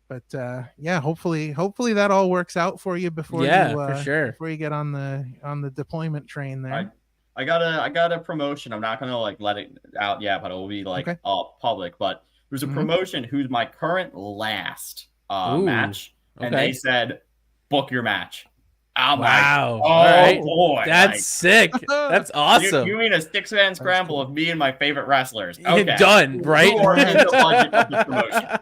But hopefully that all works out for you before before you get on the deployment train there. I got a promotion. I'm not gonna let it out yet, but it will be public. But there's a promotion who's my current last match, and they said book your match. I'm wow! Like, boy, that's sick. That's awesome. You mean a 6-man scramble of me and my favorite wrestlers? Okay, done. Right? Who are in the budget of the promotion?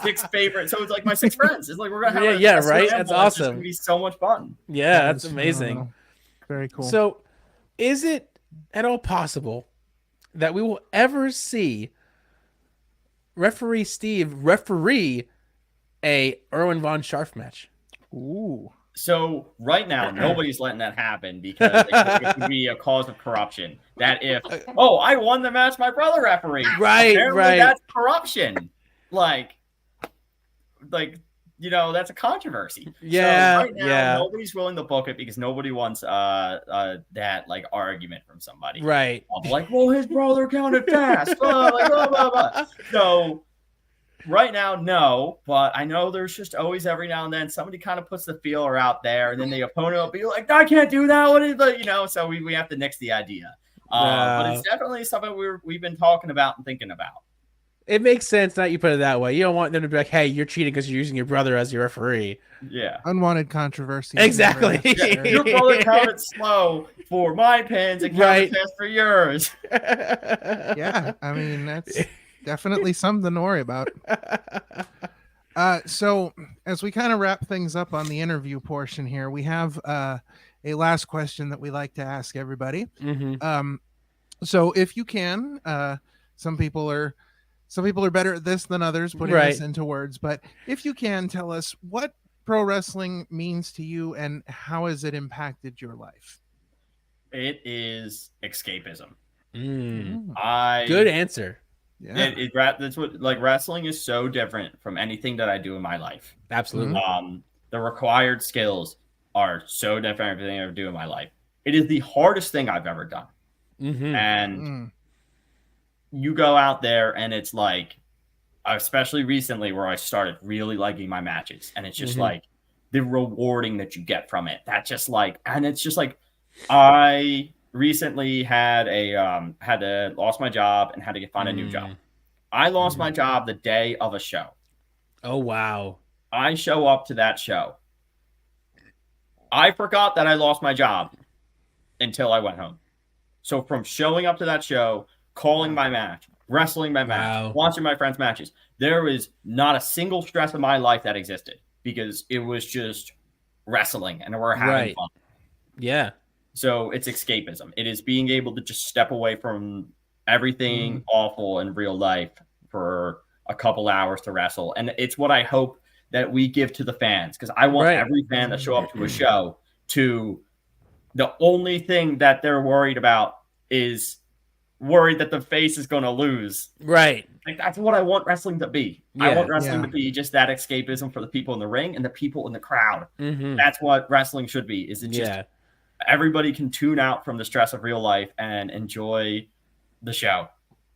6 favorites. So it's like my 6 friends. It's like we're gonna have right. That's awesome. It's gonna be so much fun. Yeah, that's amazing. Very cool. So, is it at all possible that we will ever see referee Steve referee a Erwin Von Scharf match? Ooh. So right now, nobody's letting that happen because it could be a cause of corruption. That if, I won the match, my brother refereed. Right. That's corruption. Like, that's a controversy. Yeah. So right now, nobody's willing to book it because nobody wants that argument from somebody. Right. Like, well, his brother counted fast. Blah, blah, blah, blah. So right now, no, but I know there's just always every now and then somebody kind of puts the feeler out there, and then the opponent will be like, I can't do that. What is the, so we have to nix the idea. But it's definitely something we've been talking about and thinking about. It makes sense that you put it that way. You don't want them to be like, hey, you're cheating because you're using your brother as your referee. Yeah. Unwanted controversy. Exactly. Your brother counted slow for my pins and counted fast for yours. Yeah. I mean, that's definitely something to worry about. So as we kind of wrap things up on the interview portion here, we have a last question that we like to ask everybody. So if you can, some people are better at this than others, putting this into words, but if you can tell us what pro wrestling means to you and how has it impacted your life? It is escapism. Good answer. Yeah. That's what, wrestling is so different from anything that I do in my life. Absolutely. The required skills are so different from everything I ever do in my life. It is the hardest thing I've ever done. And you go out there and it's like, especially recently where I started really liking my matches, and it's just like the rewarding that you get from it. That just and it's just I recently had to lost my job and had to find a new job. I lost my job the day of a show. Oh, wow. I show up to that show. I forgot that I lost my job until I went home. So from showing up to that show, calling my match, wrestling my match, watching my friends' matches, there was not a single stress in my life that existed because it was just wrestling and we're having fun. Yeah. So it's escapism. It is being able to just step away from everything awful in real life for a couple hours to wrestle. And it's what I hope that we give to the fans, because I want every fan that show up to a show to, the only thing that they're worried about is worried that the face is going to lose. Right. That's what I want wrestling to be. I want wrestling to be just that escapism for the people in the ring and the people in the crowd. That's what wrestling should be. Is it just everybody can tune out from the stress of real life and enjoy the show.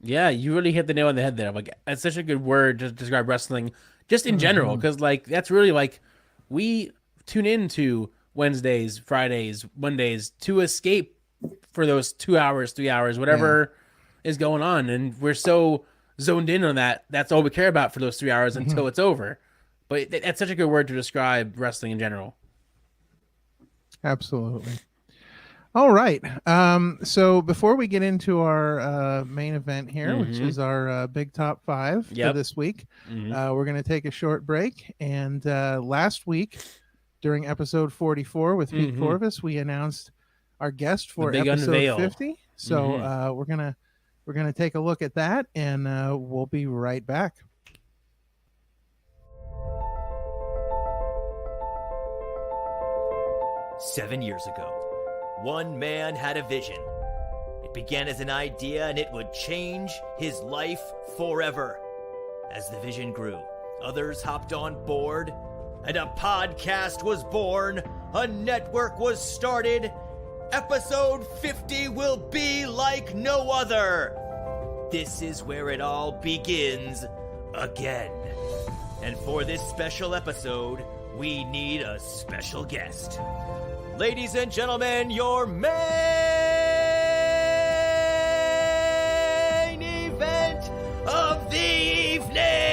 Yeah, you really hit the nail on the head there. Like, that's such a good word to describe wrestling, just in general, because like that's really like we tune into Wednesdays, Fridays, Mondays to escape for those 2 hours, 3 hours, whatever is going on, and we're so zoned in on that. That's all we care about for those 3 hours until it's over. But that's such a good word to describe wrestling in general. Absolutely. All right. So before we get into our main event here, which is our big top 5 for this week, we're going to take a short break. And last week, during episode 44 with Pete Corvus, we announced our guest for episode 50. So we're gonna take a look at that, and we'll be right back. Seven years ago, one man had a vision. It began as an idea, and it would change his life forever. As the vision grew, others hopped on board, and a podcast was born, a network was started. Episode 50 will be like no other. This is where it all begins again. And for this special episode, we need a special guest. Ladies and gentlemen, your main event of the evening!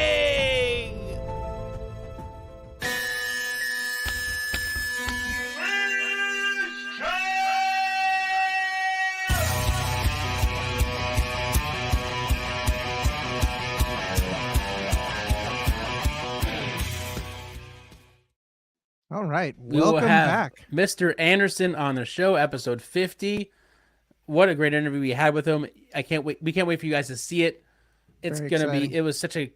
All right, We will welcome have back, Mr. Anderson on the show, episode 50. What a great interview we had with him. I can't wait. We can't wait for you guys to see it. It's Very going to exciting. be, it was such an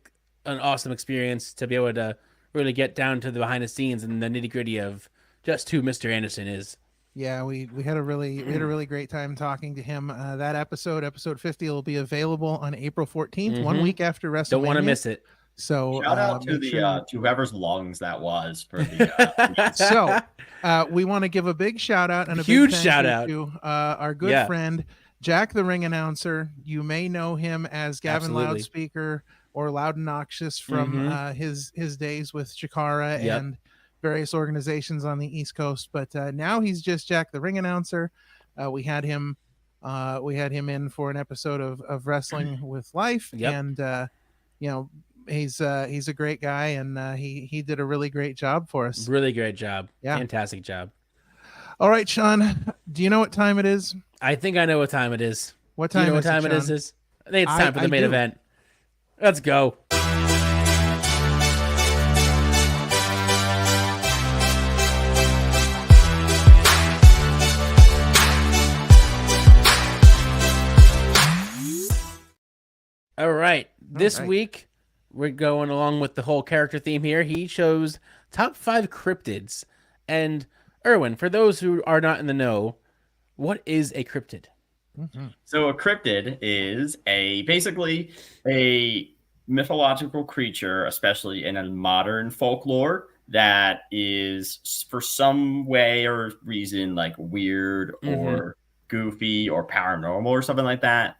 awesome experience to be able to really get down to the behind the scenes and the nitty gritty of just who Mr. Anderson is. Yeah, we had a really great time talking to him. That episode 50, will be available on April 14th, 1 week after WrestleMania. Don't want to miss it. So shout out to the to whoever's lungs that was for the. So we want to give a big shout out and a huge big shout thank you out to our good friend Jack the Ring Announcer. You may know him as Gavin Absolutely. Loudspeaker or Loud and Noxious from his days with Chikara and various organizations on the East Coast. But now he's just Jack the Ring Announcer. We had him in for an episode of Wrestling with Life, and you know. He's a great guy, and he did a really great job for us. Really great job. Yeah. Fantastic job. All right, Sean, do you know what time it is? I think I know what time it is. What time Do you know is what time it, it Sean? is? I think it's time for the I main do. event. Let's go. All right. This week, we're going along with the whole character theme here. He chose top 5 cryptids. And Erwin, for those who are not in the know, what is a cryptid? So a cryptid is basically a mythological creature, especially in a modern folklore, that is for some way or reason like weird or goofy or paranormal or something like that.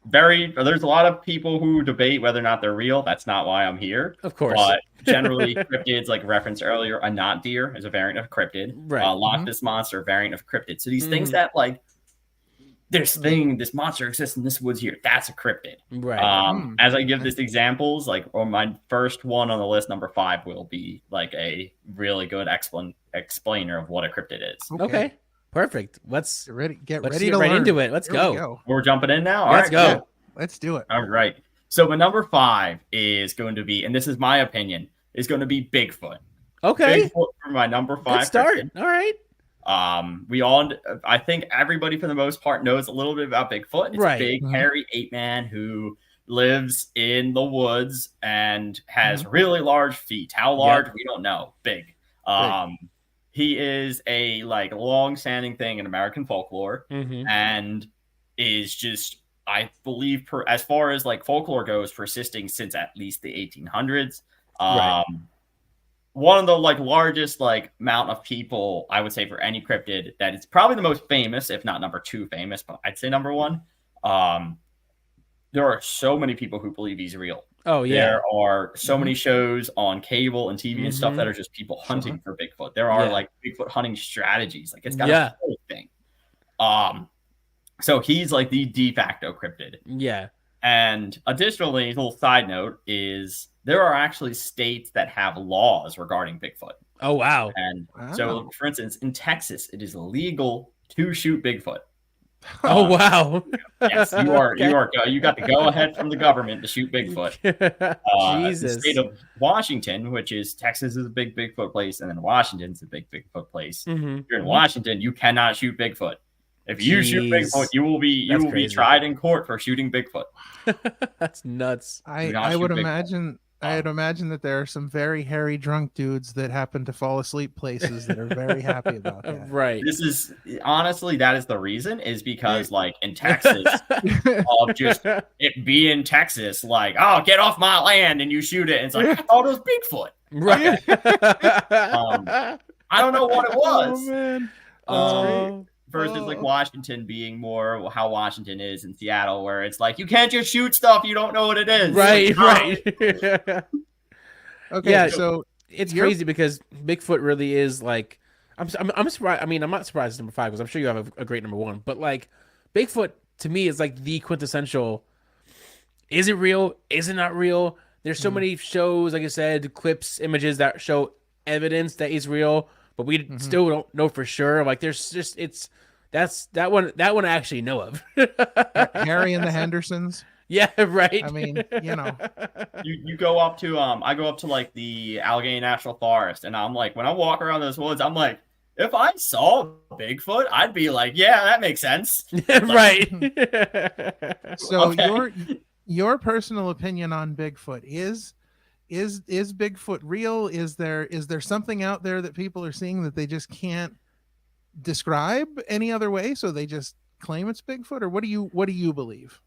There's a lot of people who debate whether or not they're real. That's not why I'm here. Of course. But generally, cryptids, like referenced earlier, a knot deer is a variant of cryptid. Right. Loch Ness monster, a variant of cryptid. So these things that like this monster exists in this woods here, that's a cryptid. Right. As I give this examples, like my first one on the list, number 5, will be like a really good explainer of what a cryptid is. Okay. Perfect. Let's get ready get to right learn. into it. Let's Here we go. We're jumping in now. All Let's right, go. cool. Let's do it. All right. So my number 5 is going to be, and this is my opinion, is going to be Bigfoot. Okay. Bigfoot for my number 5. Good start. cryptid. All right. I think everybody for the most part knows a little bit about Bigfoot. It's Right. a big, hairy ape man who lives in the woods and has really large feet. How large? We don't know. Big. He is a like long-standing thing in American folklore, and is just, I believe, as far as like folklore goes, persisting since at least the 1800s. One of the like largest like amount of people, I would say, for any cryptid, that is probably the most famous, if not number 2 famous, but I'd say number 1. there are so many people who believe he's real. Oh yeah. There are so many shows on cable and TV and stuff that are just people hunting for Bigfoot. There are like Bigfoot hunting strategies. Like it's got a whole thing. So he's like the de facto cryptid. Yeah. And additionally, a little side note is there are actually states that have laws regarding Bigfoot. Oh wow. And so for instance, in Texas, it is illegal to shoot Bigfoot. Oh wow! Yes, you are. You got the go ahead from the government to shoot Bigfoot. Jesus. The state of Washington, which is Texas, is a big Bigfoot place, and then Washington's a big Bigfoot place. If you're in Washington, you cannot shoot Bigfoot. If you shoot Bigfoot, you will be tried in court for shooting Bigfoot. That's nuts. I would imagine. I'd imagine that there are some very hairy drunk dudes that happen to fall asleep places that are very happy about that. Right. This is honestly, that is the reason, is because like in Texas, of just it being Texas, like, oh, get off my land, and you shoot it, and it's like, I thought it was Bigfoot. Right. I don't know what it was. Oh man. Versus like Washington being more how Washington is in Seattle, where it's like you can't just shoot stuff you don't know what it is. Right, like, right. Okay, yeah, so it's crazy because Bigfoot really is like I'm surprised. I mean, I'm not surprised it's number 5 because I'm sure you have a great number 1. But like Bigfoot to me is like the quintessential. Is it real? Is it not real? There's so many shows, like I said, clips, images that show evidence that he's real, but we still don't know for sure. Like there's just that one I actually know of. Harry and the Hendersons. Yeah, right. I mean, you know, you go up to I go up to like the Allegheny National Forest, and I'm like, when I walk around those woods, I'm like, if I saw Bigfoot, I'd be like, yeah, that makes sense. Right. So your personal opinion on Bigfoot is Bigfoot real? Is there something out there that people are seeing that they just can't describe any other way, so they just claim it's Bigfoot? Or what do you believe?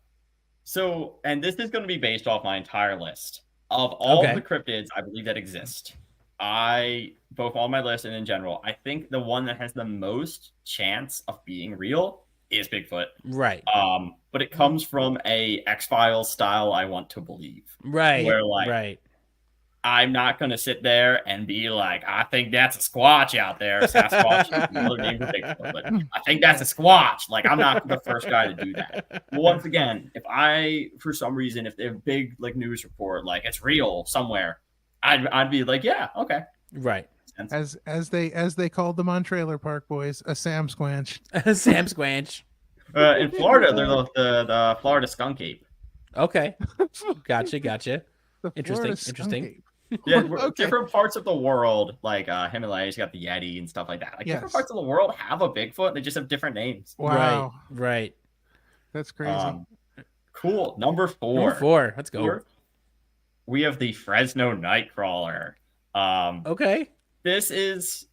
So, and this is going to be based off my entire list of all the cryptids I believe that exist. Both on my list and in general, I think the one that has the most chance of being real is Bigfoot. Right. But it comes from a X-Files style I want to believe. Right. Where like I'm not going to sit there and be like, I think that's a Squatch out there. Sasquatch is another name for Bigfoot, but I think that's a Squatch. Like, I'm not the first guy to do that. But once again, for some reason, if they have a big like news report, like it's real somewhere, I'd be like, yeah, okay. Right. As they called them on Trailer Park Boys, a Sam Squanch. Sam Squanch. In Florida, they're the Florida skunk ape. Okay. Gotcha. Interesting. Yeah, different parts of the world, like Himalayas, you got the Yeti and stuff like that. Like different parts of the world have a Bigfoot. They just have different names. Wow. Right. That's crazy. Cool. Number 4. Let's go. We have the Fresno Nightcrawler. Okay. This is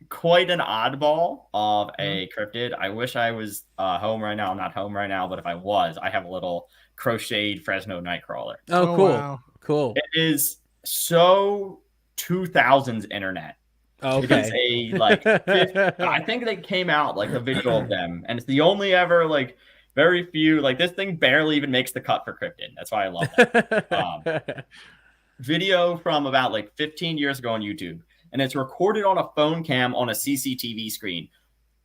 quite an oddball of a cryptid. I wish I was home right now. I'm not home right now, but if I was, I have a little crocheted Fresno Nightcrawler. Oh, cool. Wow. Cool. It is so 2000s internet. Okay. It's I think they came out like a video of them, and it's the only ever like very few, like this thing barely even makes the cut for cryptid. That's why I love that. Video from about like 15 years ago on YouTube, and it's recorded on a phone cam on a CCTV screen.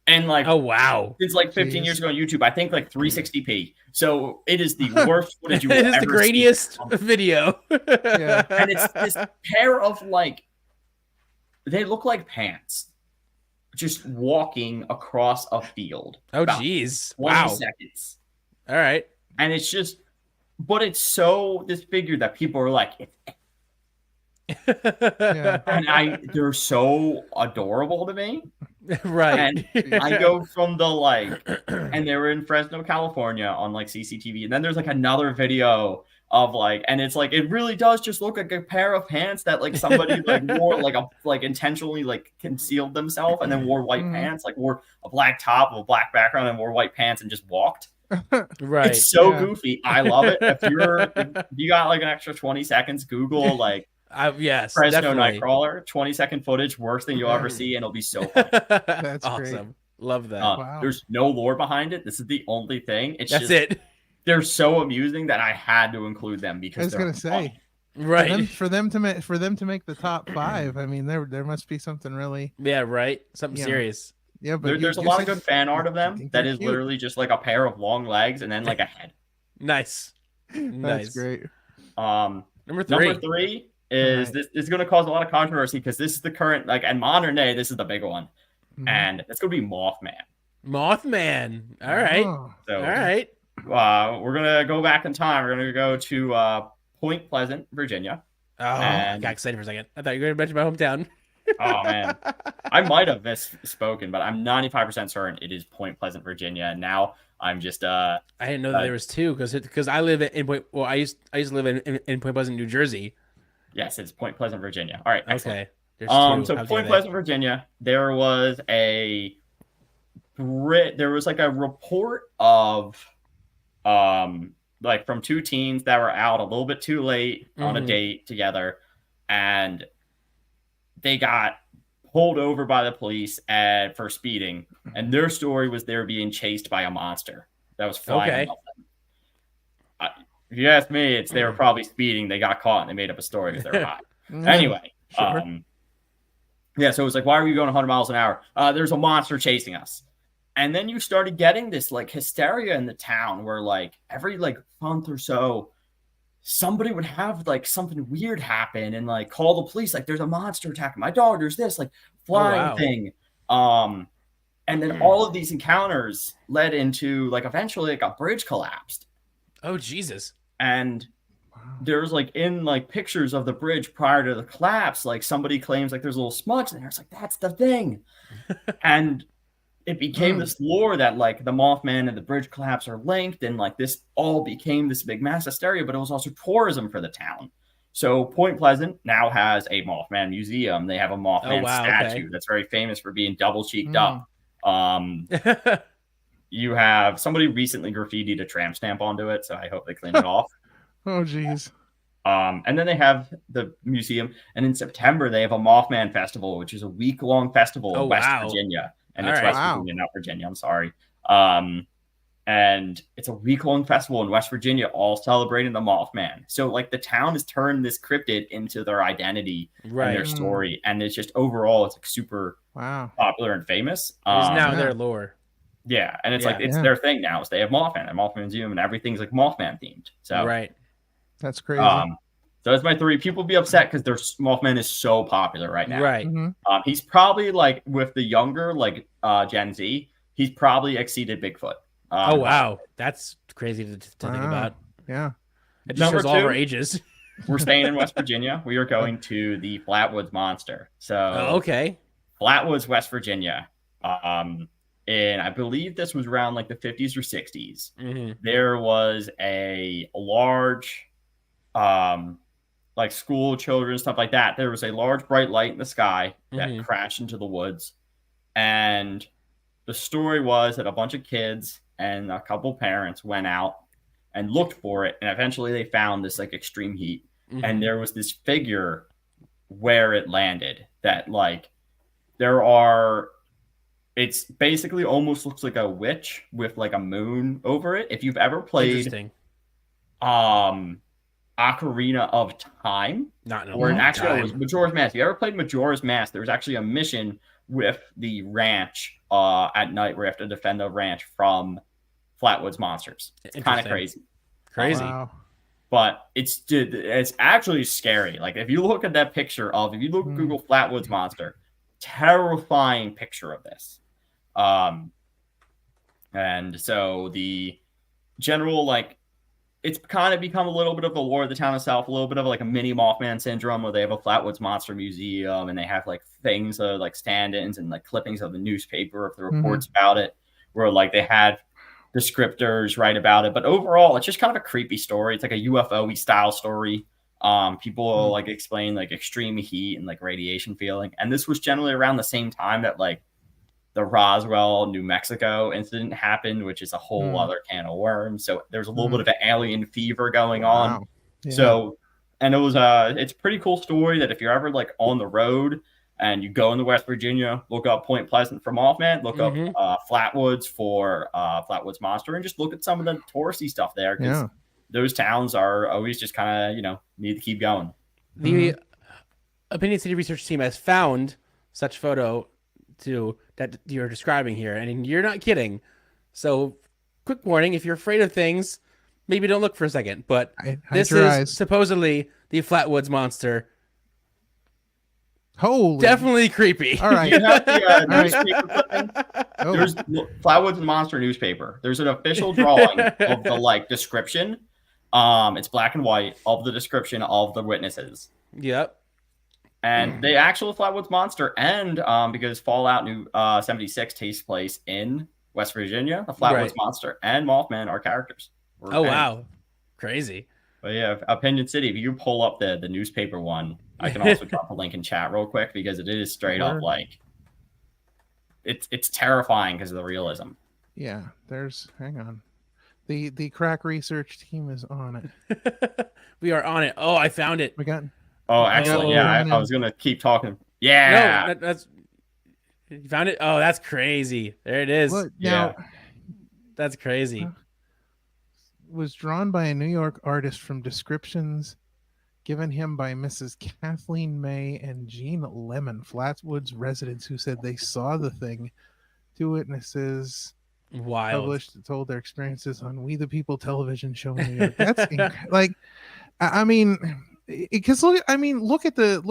And like, oh wow, it's like 15 years ago on YouTube. I think like 360p. So it is the worst footage you will ever see. It is the greatest video. Yeah. And it's this pair of like, they look like pants, just walking across a field. Oh geez, 20 seconds. All right. And it's just, but it's so this figure that people are like, and they're so adorable to me. Right. And I go from the like, and they were in Fresno, California on like CCTV. And then there's like another video of like, and it's like, it really does just look like a pair of pants that like somebody like wore like intentionally like concealed themselves and then wore white pants, like wore a black top with a black background and wore white pants and just walked. Right. It's so goofy. I love it. If you got like an extra 20 seconds, Google like, yes, Fresno definitely. Nightcrawler, 20-second footage, worst thing you'll ever see, and it'll be so funny. That's awesome. Great. Love that. Wow. There's no lore behind it. This is the only thing. It's That's it. they're so amusing that I had to include them because I was gonna say, right, for them to make the top 5. I mean, there must be something really, right, something serious. Yeah, but there's a lot of good fan art of them that is literally just like a pair of long legs and then like a head. Nice. That's great. Number 3. 3 is this is going to cause a lot of controversy because this is the current, like, in modern day, this is the big one, and it's going to be Mothman. Mothman. All right. So, all right. We're gonna go back in time. We're gonna go to Point Pleasant, Virginia. Oh, I got excited for a second. I thought you were gonna mention my hometown. Oh man, I might have misspoken, but I'm 95% certain it is Point Pleasant, Virginia. And now I'm just I didn't know that there was 2 because I live in Point. Well, I used to live in Point Pleasant, New Jersey. Yes, it's Point Pleasant, Virginia. All right, excellent. Okay. There's 2. So Point Pleasant, Virginia, there was like a report of like from 2 teens that were out a little bit too late on a date together, and they got pulled over by the police for speeding, and their story was they were being chased by a monster that was flying above them. If you ask me, they were probably speeding, they got caught, and they made up a story because they were high. Anyway, yeah, so it was like, why are you going 100 miles an hour? There's a monster chasing us. And then you started getting this like hysteria in the town where like every like month or so, somebody would have like something weird happen and like call the police. Like, there's a monster attacking my dog. There's this like flying thing. And then all of these encounters led into like eventually like a bridge collapsed. Oh, Jesus. And there's like in like pictures of the bridge prior to the collapse, like somebody claims like there's a little smudge in there. It's like, that's the thing. And it became this lore that like the Mothman and the bridge collapse are linked, and like this all became this big mass hysteria, but it was also tourism for the town. So Point Pleasant now has a Mothman museum. They have a Mothman statue that's very famous for being double cheeked up. You have somebody recently graffitied a tramp stamp onto it, so I hope they clean it off. Oh, geez. And then they have the museum, and in September they have a Mothman festival, which is a week-long festival in West Virginia. And it's West Virginia, not Virginia. I'm sorry. And it's a week-long festival in West Virginia, all celebrating the Mothman. So, like, the town has turned this cryptid into their identity and their story, and it's just overall, it's like super popular and famous. It's now their lore. Yeah, and it's like it's their thing now. Is they have Mothman, a Mothman museum, and everything's like Mothman themed. So that's crazy. So that's my 3. People be upset because their Mothman is so popular right now. Right. He's probably like with the younger, like Gen Z, he's probably exceeded Bigfoot. Oh wow, that's crazy to think about. Yeah. It just shows all of our ages. We're staying in West Virginia. We are going to the Flatwoods Monster. So Flatwoods, West Virginia. And I believe this was around like the 50s or 60s. There was a large like school children, stuff like that. There was a large bright light in the sky that crashed into the woods. And the story was that a bunch of kids and a couple parents went out and looked for it. And eventually they found this like extreme heat. And there was this figure where it landed that like it's basically almost looks like a witch with like a moon over it. If you've ever played Ocarina of Time, not in a long time. It was Majora's Mask. If you ever played Majora's Mask, there was actually a mission with the ranch at night where you have to defend the ranch from Flatwoods monsters. It's kind of crazy. Wow. But it's actually scary. Like if you look at that picture if you look Google Flatwoods monster, terrifying picture of this. And so the general like it's kind of become a little bit of the lore of the town itself, a little bit of like a mini Mothman syndrome where they have a Flatwoods Monster Museum and they have like things like stand-ins and like clippings of the newspaper of the reports about it, where like they had descriptors write about it. But overall, it's just kind of a creepy story. It's like a UFO-y style story. People like explain like extreme heat and like radiation feeling. And this was generally around the same time that like the Roswell, New Mexico incident happened, which is a whole other can of worms. So there's a little bit of an alien fever going on. Yeah. So, and it's a pretty cool story that if you're ever like on the road And you go into West Virginia, look up Point Pleasant for Mothman, look up Flatwoods for Flatwoods Monster, and just look at some of the touristy stuff there, because those towns are always just kind of, need to keep going. The Opinion City research team has found such photo that you're describing here, and you're not kidding. So, quick warning, if you're afraid of things, maybe don't look for a second. But this is supposedly the Flatwoods Monster. Holy, definitely creepy. All right. You have the newspaper clipping. There's Flatwoods Monster newspaper. There's an official drawing of the description. It's black and white of the description of the witnesses. Yep. And the actual Flatwoods Monster, and because Fallout 76 takes place in West Virginia, the Flatwoods Monster and Mothman are characters. Wow. Crazy. But yeah, Opinion City, if you pull up the newspaper one, I can also drop a link in chat real quick, because it is straight up it's terrifying because of the realism. Yeah, hang on. The crack research team is on it. We are on it. Oh, I found it. We got. Oh, excellent. I was gonna keep talking. Yeah. No, that's you found it. Oh, that's crazy. There it is. Look, now, that's crazy. Was drawn by a New York artist from descriptions given him by Mrs. Kathleen May and Jean Lemon, Flatwoods residents, who said they saw the thing. 2 witnesses told their experiences on We the People television show in New York. That's I mean, because look at the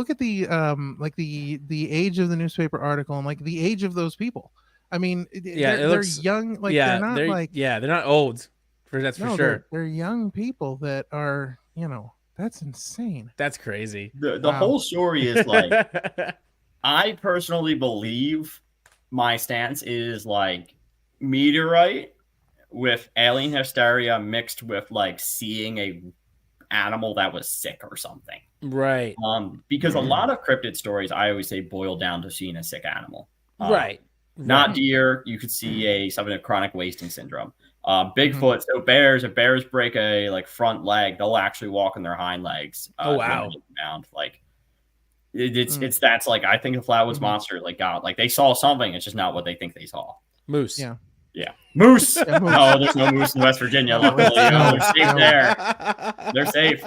age of the newspaper article and the age of those people. I mean, they're young. They're not old. That's for sure. They're young people that are, that's insane. That's crazy. The whole story is I personally believe my stance is meteorite with alien hysteria mixed with seeing a animal that was sick or something. Right. Because a lot of cryptid stories, I always say, boil down to seeing a sick animal. Right. Not deer. You could see something of chronic wasting syndrome. Bigfoot. So bears, if bears break a front leg, they'll actually walk on their hind legs. Oh wow! It's I think the Flatwoods Monster they saw something. It's just not what they think they saw. Moose. Yeah. Moose. No, there's no moose in West Virginia. Luckily, they're safe there. They're safe.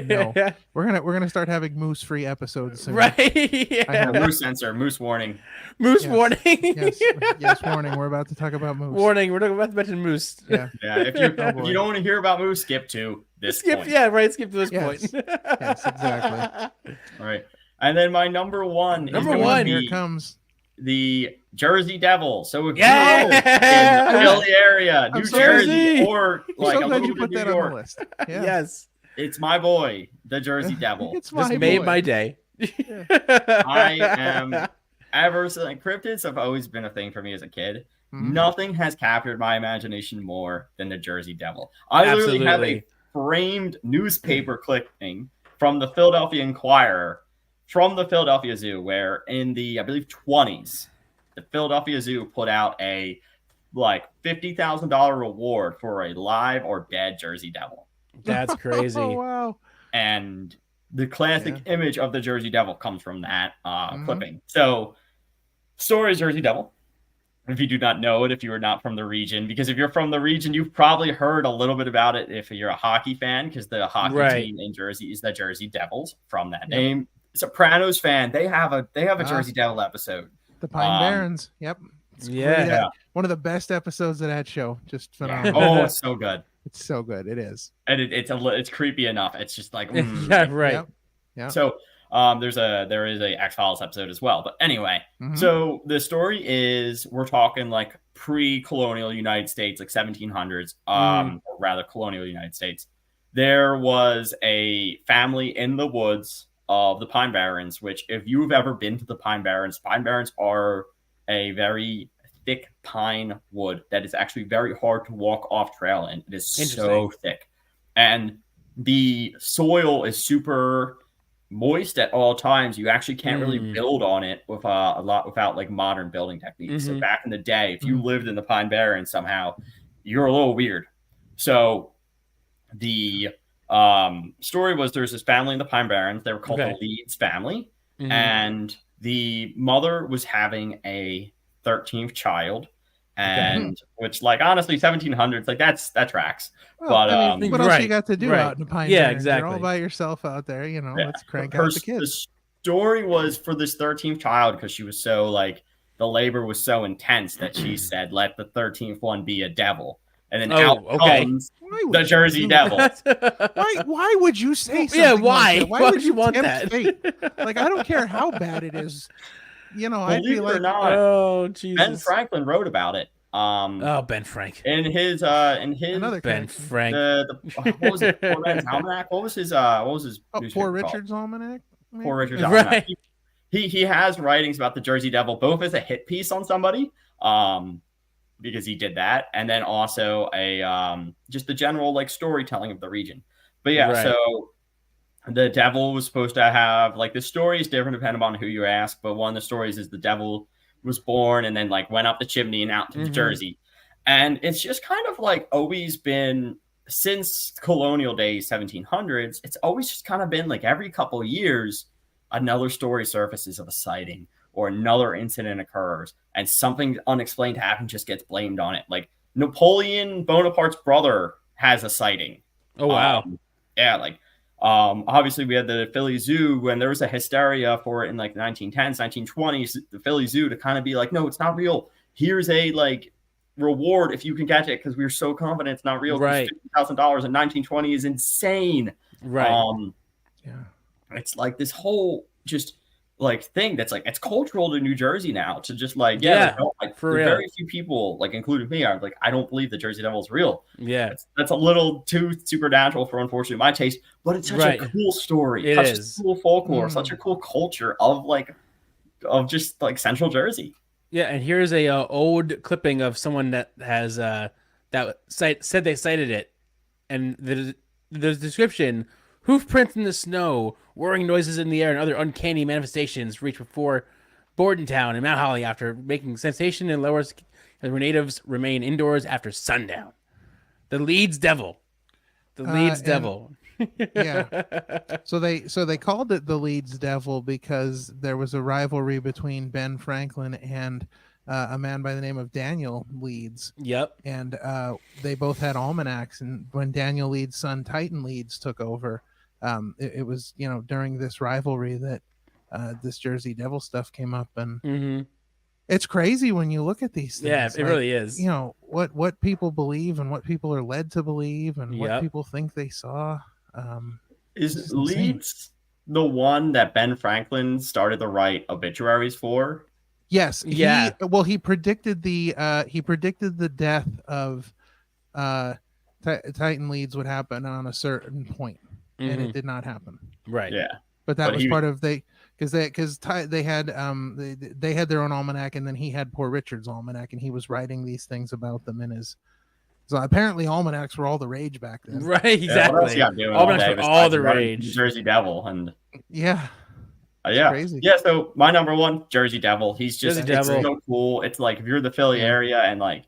No, we're gonna start having moose free episodes soon. Right. Moose sensor, moose warning. Warning. Yes, warning. We're about to talk about moose. Warning. We're about to mention moose. Yeah. If you don't want to hear about moose, skip to this point. Yeah, right. Skip to this point. Yes, exactly. All right. And then my number one. Here comes the Jersey Devil. So if you're in the Philly area, New Jersey, or a little bit of New York, on the list. Yeah. Yes. It's my boy, the Jersey Devil. It's my made my day. I am cryptids have always been a thing for me as a kid. Nothing has captured my imagination more than the Jersey Devil. I literally have a framed newspaper clipping from the Philadelphia Inquirer from the Philadelphia Zoo, where in the, I believe, 20s, the Philadelphia Zoo put out a $50,000 reward for a live or dead Jersey Devil. That's crazy. Oh, wow. And the classic image of the Jersey Devil comes from that clipping. So, story is Jersey Devil. If you do not know it, if you are not from the region, because if you're from the region, you've probably heard a little bit about it if you're a hockey fan, because the hockey team in Jersey is the Jersey Devils from that name. Sopranos fan, they have a Jersey Devil episode. The Pine Barrens. Yep. Yeah. One of the best episodes of that show. Just phenomenal. Oh, it's so good. It's so good. It is. And it's creepy enough. It's just yeah, right. Yep. Yeah. So there is a X-Files episode as well. But anyway, so the story is we're talking pre-colonial United States, 1700s, or rather colonial United States. There was a family in the woods of the Pine Barrens, which if you've ever been to the Pine Barrens are a very thick pine wood that is actually very hard to walk off trail in. It is so thick. And the soil is super moist at all times. You actually can't really build on it with without modern building techniques. So back in the day, if you lived in the Pine Barrens somehow, you're a little weird. So the story was there's this family in the Pine Barrens. They were called the Leeds family. and the mother was having a 13th child. And which, like, honestly, 1700s, like that tracks. Well, but I mean, what else you got to do out in the Pine Barrens? Exactly. You're all by yourself out there, you know. Let's crank out the kids. The story was for this 13th child, because she was so, like, the labor was so intense that she said, "Let the 13th one be a devil." And then out comes the Jersey Devil. Why would you say something? Yeah, why? Like that? Why would you want that? Like, I don't care how bad it is. You know, I feel like, oh Jesus. Ben Franklin wrote about it. Ben Frank. In his another Ben Frank. What was it? Poor Man's Almanac? What was his Poor Richard's Almanac? Maybe? Poor Richard's Almanac. He has writings about the Jersey Devil, both as a hit piece on somebody, because he did that, and then also a just the general, like, storytelling of the region. But so the devil was supposed to have, like, the story is different depending on who you ask, but one of the stories is the devil was born and then, like, went up the chimney and out to Jersey. And it's just kind of, like, always been, since colonial days, 1700s, it's always just kind of been, like, every couple of years, another story surfaces of a sighting or another incident occurs and something unexplained happens, just gets blamed on it. Like, Napoleon Bonaparte's brother has a sighting. Oh, wow. Obviously we had the Philly Zoo when there was a hysteria for it in, like, the 1910s, 1920s, the Philly Zoo to kind of be like, no, it's not real. Here's a, like, reward if you can catch it, because we were so confident it's not real. Right. $50,000 in 1920 is insane. Right. It's like this whole just, like, thing that's, like, it's cultural to New Jersey now to just, like, for real. Very few people, like, including me, are like, I don't believe the Jersey Devil is real. Yeah, that's a little too supernatural for, unfortunately, my taste. But it's such a cool story. Such a cool folklore, such a cool culture of just, like, Central Jersey. Yeah, and here's a old clipping of someone that has said they cited it, and the description: hoof prints in the snow, whirring noises in the air, and other uncanny manifestations reach before Bordentown and Mount Holly after making sensation in lower where natives remain indoors after sundown. The Leeds Devil. The Leeds Devil. So they called it the Leeds Devil because there was a rivalry between Ben Franklin and a man by the name of Daniel Leeds. Yep. And they both had almanacs, and when Daniel Leeds' son Titan Leeds took over, it was, you know, during this rivalry that this Jersey Devil stuff came up, and it's crazy when you look at these things. Yeah, it really is. You know, what people believe and what people are led to believe and what people think they saw. Is Leeds the one that Ben Franklin started to write obituaries for? Yes. He predicted the death of Titan Leeds would happen on a certain point, and it did not happen. Right. Yeah. But that was part of because they had their own almanac, and then he had Poor Richard's almanac, and he was writing these things about them in his. So apparently almanacs were all the rage back then. Right, exactly. Almanacs were all the rage. Jersey Devil, and crazy. Yeah, so my number one, Jersey Devil. He's just it's so cool. It's like if you're the Philly area and like,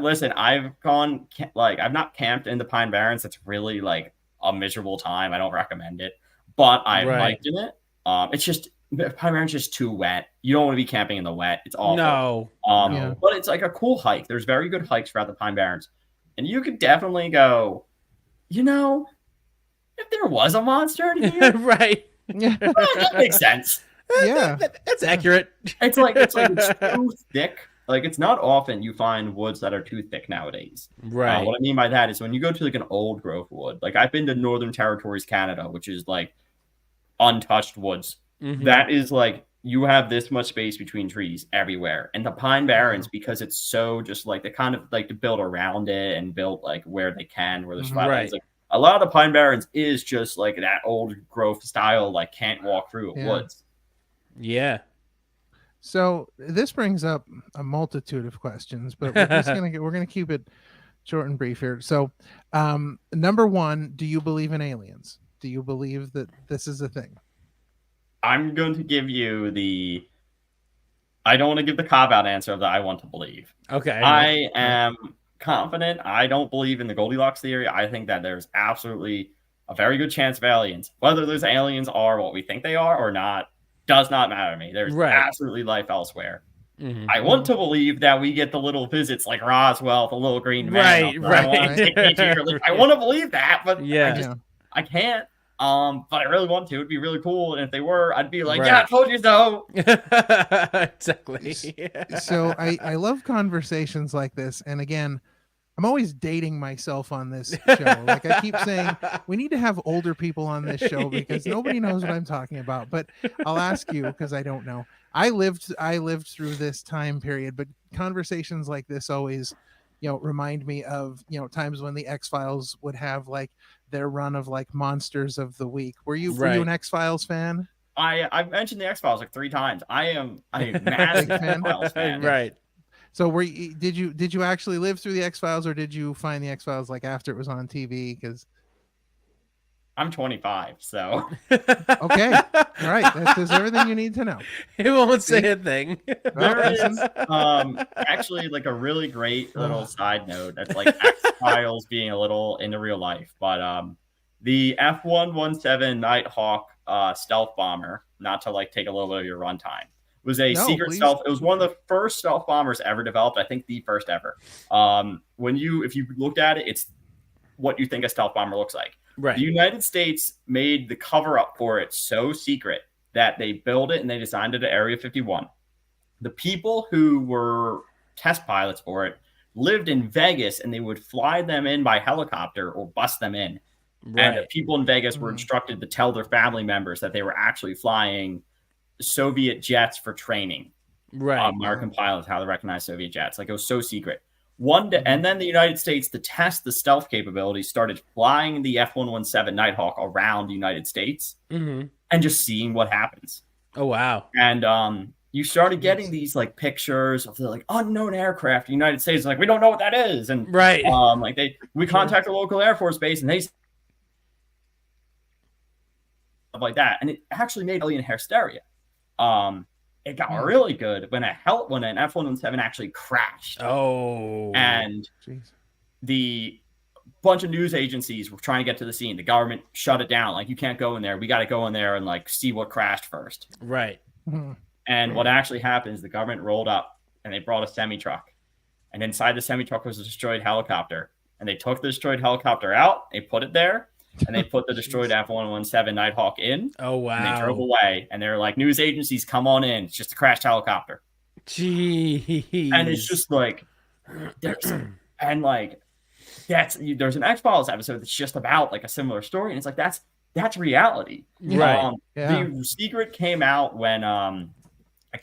listen, I've not camped in the Pine Barrens. It's really like a miserable time. I don't recommend it, but I liked it. It's just Pine Barrens just too wet. You don't want to be camping in the wet. It's awful. No. But it's like a cool hike. There's very good hikes throughout the Pine Barrens, and you could definitely go. You know, if there was a monster in here, right? Yeah, that makes sense. Yeah, that's accurate. It's too thick. Like, it's not often you find woods that are too thick nowadays. Right. What I mean by that is when you go to like an old growth wood, like I've been to Northern Territories, Canada, which is like untouched woods. That is like you have this much space between trees everywhere. And the Pine Barrens, because it's so just like they kind of like to build around it and build like where they can, where there's flatlands. Like a lot of the Pine Barrens is just like that old growth style, like can't walk through woods. Yeah. So this brings up a multitude of questions, but we're gonna keep it short and brief here. So, number one, do you believe in aliens? Do you believe that this is a thing? I'm going to give you I don't want to give the cop-out answer of that I want to believe. Okay. I am confident. I don't believe in the Goldilocks theory. I think that there's absolutely a very good chance of aliens. Whether those aliens are what we think they are or not, does not matter to me. There's absolutely life elsewhere. I want to believe that we get the little visits like Roswell, the little green man. I want to believe that, but I can't. But I really want to. It'd be really cool. And if they were, I'd be like, yeah, I told you so. Exactly. So I love conversations like this. And again, I'm always dating myself on this show. Like I keep saying, we need to have older people on this show because nobody knows what I'm talking about. But I'll ask you because I don't know. I lived through this time period, but conversations like this always, remind me of, times when the X-Files would have like their run of like monsters of the week. Were you an X-Files fan? I've mentioned the X-Files like 3 times. I am a massive X-Files fan. Right. So did you actually live through the X-Files, or did you find the X-Files like after it was on TV? Because I'm 25, so okay, all right. That says everything you need to know. It won't say a thing. There is actually like a really great little side note that's like X-Files being a little into real life, but the F-117 Nighthawk stealth bomber, not to like take a little bit of your runtime, was a secret stealth. It was one of the first stealth bombers ever developed. I think the first ever. If you looked at it, it's what you think a stealth bomber looks like. Right. The United States made the cover up for it so secret that they built it and they designed it at Area 51. The people who were test pilots for it lived in Vegas, and they would fly them in by helicopter or bus them in. Right. And the people in Vegas were instructed to tell their family members that they were actually flying Soviet jets for training. Right. American pilots, how to recognize Soviet jets. Like, it was so secret. One day, and then the United States, to test the stealth capabilities, started flying the F-117 Nighthawk around the United States and just seeing what happens. Oh, wow. And you started getting these like pictures of the like unknown aircraft in the United States. Like, we don't know what that is. And we contact a local Air Force base, and they stuff like that. And it actually made alien hysteria. It got really good when an F-117 actually crashed. Oh, and the bunch of news agencies were trying to get to the scene. The government shut it down. Like, you can't go in there. We got to go in there and like see what crashed first. Right. And what actually happened is the government rolled up and they brought a semi-truck. And inside the semi-truck was a destroyed helicopter. And they took the destroyed helicopter out. They put it there. And they put the destroyed F-117 Nighthawk in. Oh, wow. And they drove away. And they're like, news agencies, come on in. It's just a crashed helicopter. Jeez. And it's just like, there's an X-Files episode that's just about like a similar story. And it's like, that's reality. Right. The secret came out when, I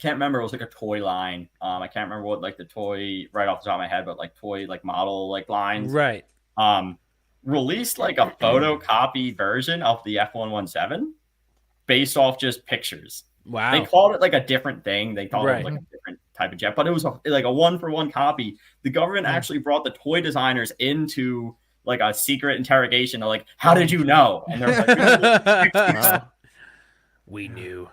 can't remember. It was like a toy line. I can't remember what like the toy right off the top of my head, but like toy, like model, like lines. Right. Released like a photocopy version of the F-117 based off just pictures. Wow. They called it like a different thing. They called it like a different type of jet, but it was like a 1-for-1 copy. The government actually brought the toy designers into like a secret interrogation. They're like, how did you know? And they're like, we knew.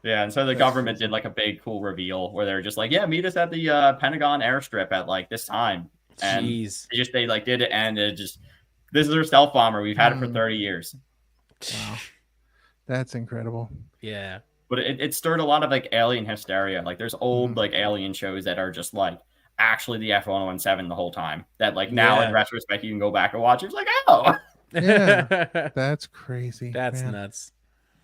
Yeah, and so the government did like a big cool reveal where they're just like, yeah, meet us at the Pentagon airstrip at like this time. And they like did it, and it just, this is our stealth bomber. We've had it for 30 years. Wow. That's incredible. Yeah. But it stirred a lot of like alien hysteria. Like, there's old like alien shows that are just like actually the F-117 the whole time. That like now in retrospect you can go back and watch. It's like, oh. Yeah. That's crazy. That's nuts.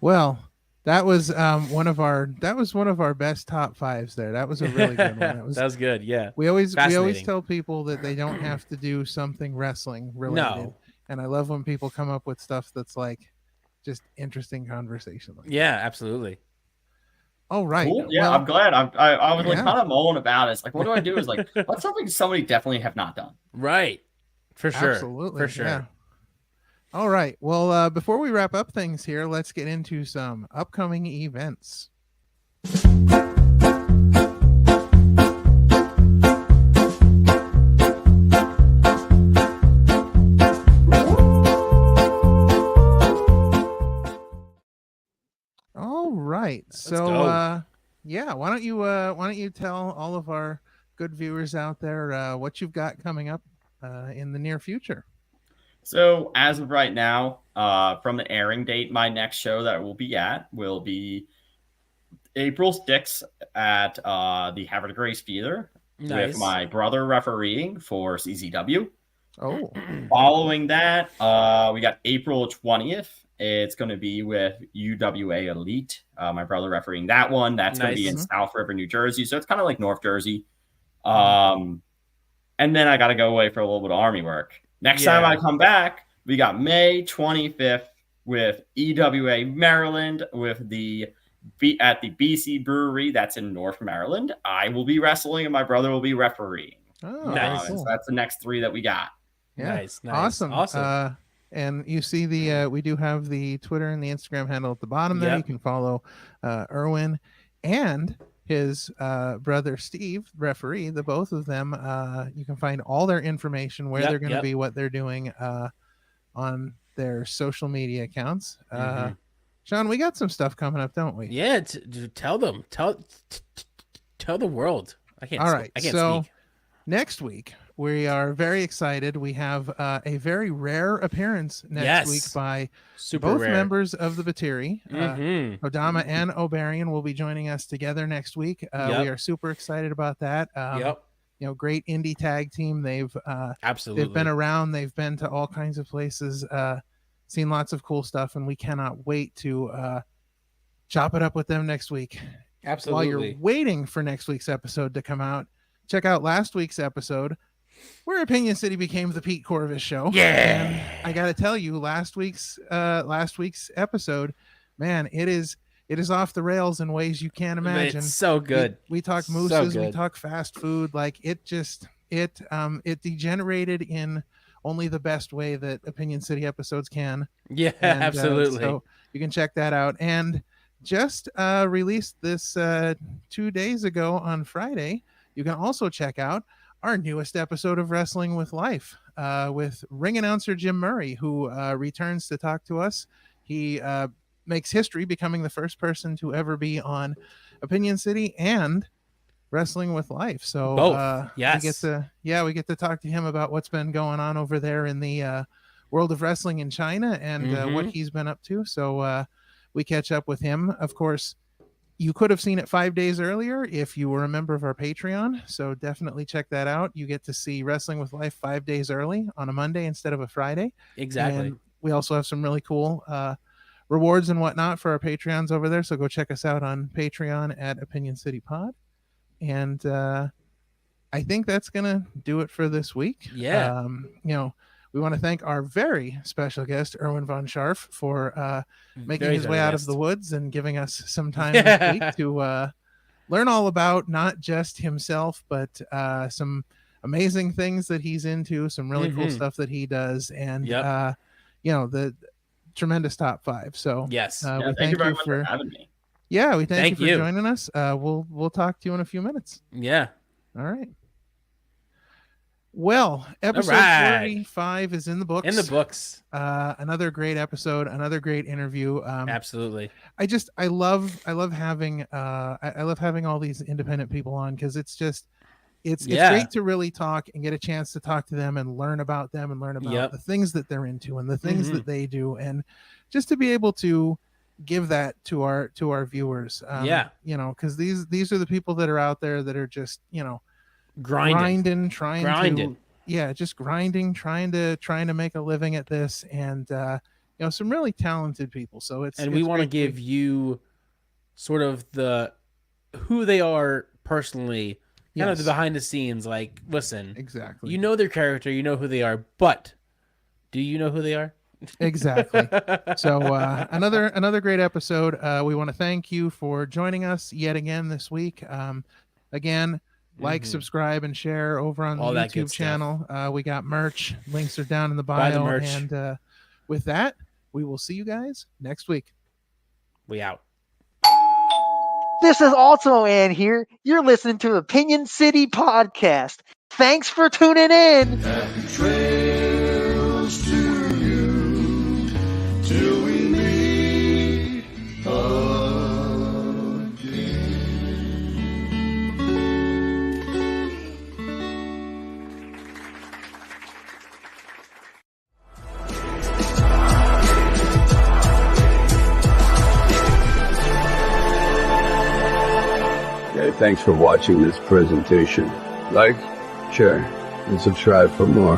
Well, that was one of our best top 5s there. That was a really good one. That was good. Yeah. We always tell people that they don't have to do something wrestling related. No. And I love when people come up with stuff that's like just interesting conversation. Like that. Absolutely. Oh, right. Cool. Yeah, well, I'm glad. I was like kind of mulling about it. It's like, what do I do? Is like, what's something somebody definitely have not done? Right. For sure. Absolutely. For sure. Yeah. All right. Well, before we wrap up things here, let's get into some upcoming events. All right. So, why don't you tell all of our good viewers out there what you've got coming up in the near future? So as of right now, from the airing date, my next show that we'll be at will be April 6th at the Havre de Grace Theater with my brother refereeing for CZW. Oh. Following that, we got April 20th. It's going to be with UWA Elite. My brother refereeing that one. That's going to be in South River, New Jersey. So it's kind of like North Jersey. And then I got to go away for a little bit of Army work. Next time I come back, we got May 25th with EWA Maryland with at the BC Brewery. That's in North Maryland. I will be wrestling and my brother will be refereeing. Oh, nice. So that's the next 3 that we got. Yeah. Nice. Awesome. And you see we do have the Twitter and the Instagram handle at the bottom there. You can follow Erwin and his brother Steve, referee, the both of them. You can find all their information, where they're going to be, what they're doing on their social media accounts. Sean, we got some stuff coming up, don't we? Yeah, tell them. Tell the world. I can't. All right. I can't so speak. Next week, we are very excited. We have a very rare appearance next week by both members of the Batiri. Odama and Obarian will be joining us together next week. We are super excited about that. You know, great indie tag team. They've been around. They've been to all kinds of places, seen lots of cool stuff, and we cannot wait to chop it up with them next week. Absolutely. While you're waiting for next week's episode to come out, check out last week's episode where Opinion City became the Pete Corvus show. Yeah. And I got to tell you, last week's episode, man, it is off the rails in ways you can't imagine. It's so good. We talk mooses, we talk fast food. Like it degenerated in only the best way that Opinion City episodes can. Yeah, and, absolutely. So you can check that out. And just released this 2 days ago on Friday. You can also check out our newest episode of Wrestling with Life with ring announcer Jim Murray, who returns to talk to us. He makes history, becoming the first person to ever be on Opinion City and Wrestling with Life. So both. we get to talk to him about what's been going on over there in the world of wrestling in China and what he's been up to. So we catch up with him. Of course, you could have seen it 5 days earlier if you were a member of our Patreon. So definitely check that out. You get to see Wrestling with Life 5 days early on a Monday instead of a Friday. Exactly. And we also have some really cool rewards and whatnot for our Patreons over there. So go check us out on Patreon at Opinion City Pod. And I think that's going to do it for this week. Yeah. We want to thank our very special guest, Erwin Von Scharf, for making his way out of the woods and giving us some time this week to learn all about not just himself, but some amazing things that he's into, some really cool stuff that he does, and the tremendous top 5. So yes, we thank you very much for having me. Yeah, we thank you for joining us. We'll talk to you in a few minutes. Yeah. All right. Well, episode 45 is in the books. Another great episode, another great interview. Absolutely. I love having all these independent people on, because it's great to really talk and get a chance to talk to them and learn about them and learn about the things that they're into and the things that they do, and just to be able to give that to our viewers. Because these are the people that are out there that are just grinding, trying to make a living at this, and some really talented people. So we want to give you sort of who they are personally, kind of the behind the scenes. Like, listen, exactly, you know their character, you know who they are, but do you know who they are? Exactly. So another great episode. We want to thank you for joining us yet again this week. Again, like, subscribe, and share over on all the YouTube channel. We got merch. Links are down in the bio. Buy the merch. And with that, we will see you guys next week. We out. This is Ultimo Ann here. You're listening to Opinion City Podcast. Thanks for tuning in. Happy trails to you till we meet again. Thanks for watching this presentation. Like, share, and subscribe for more.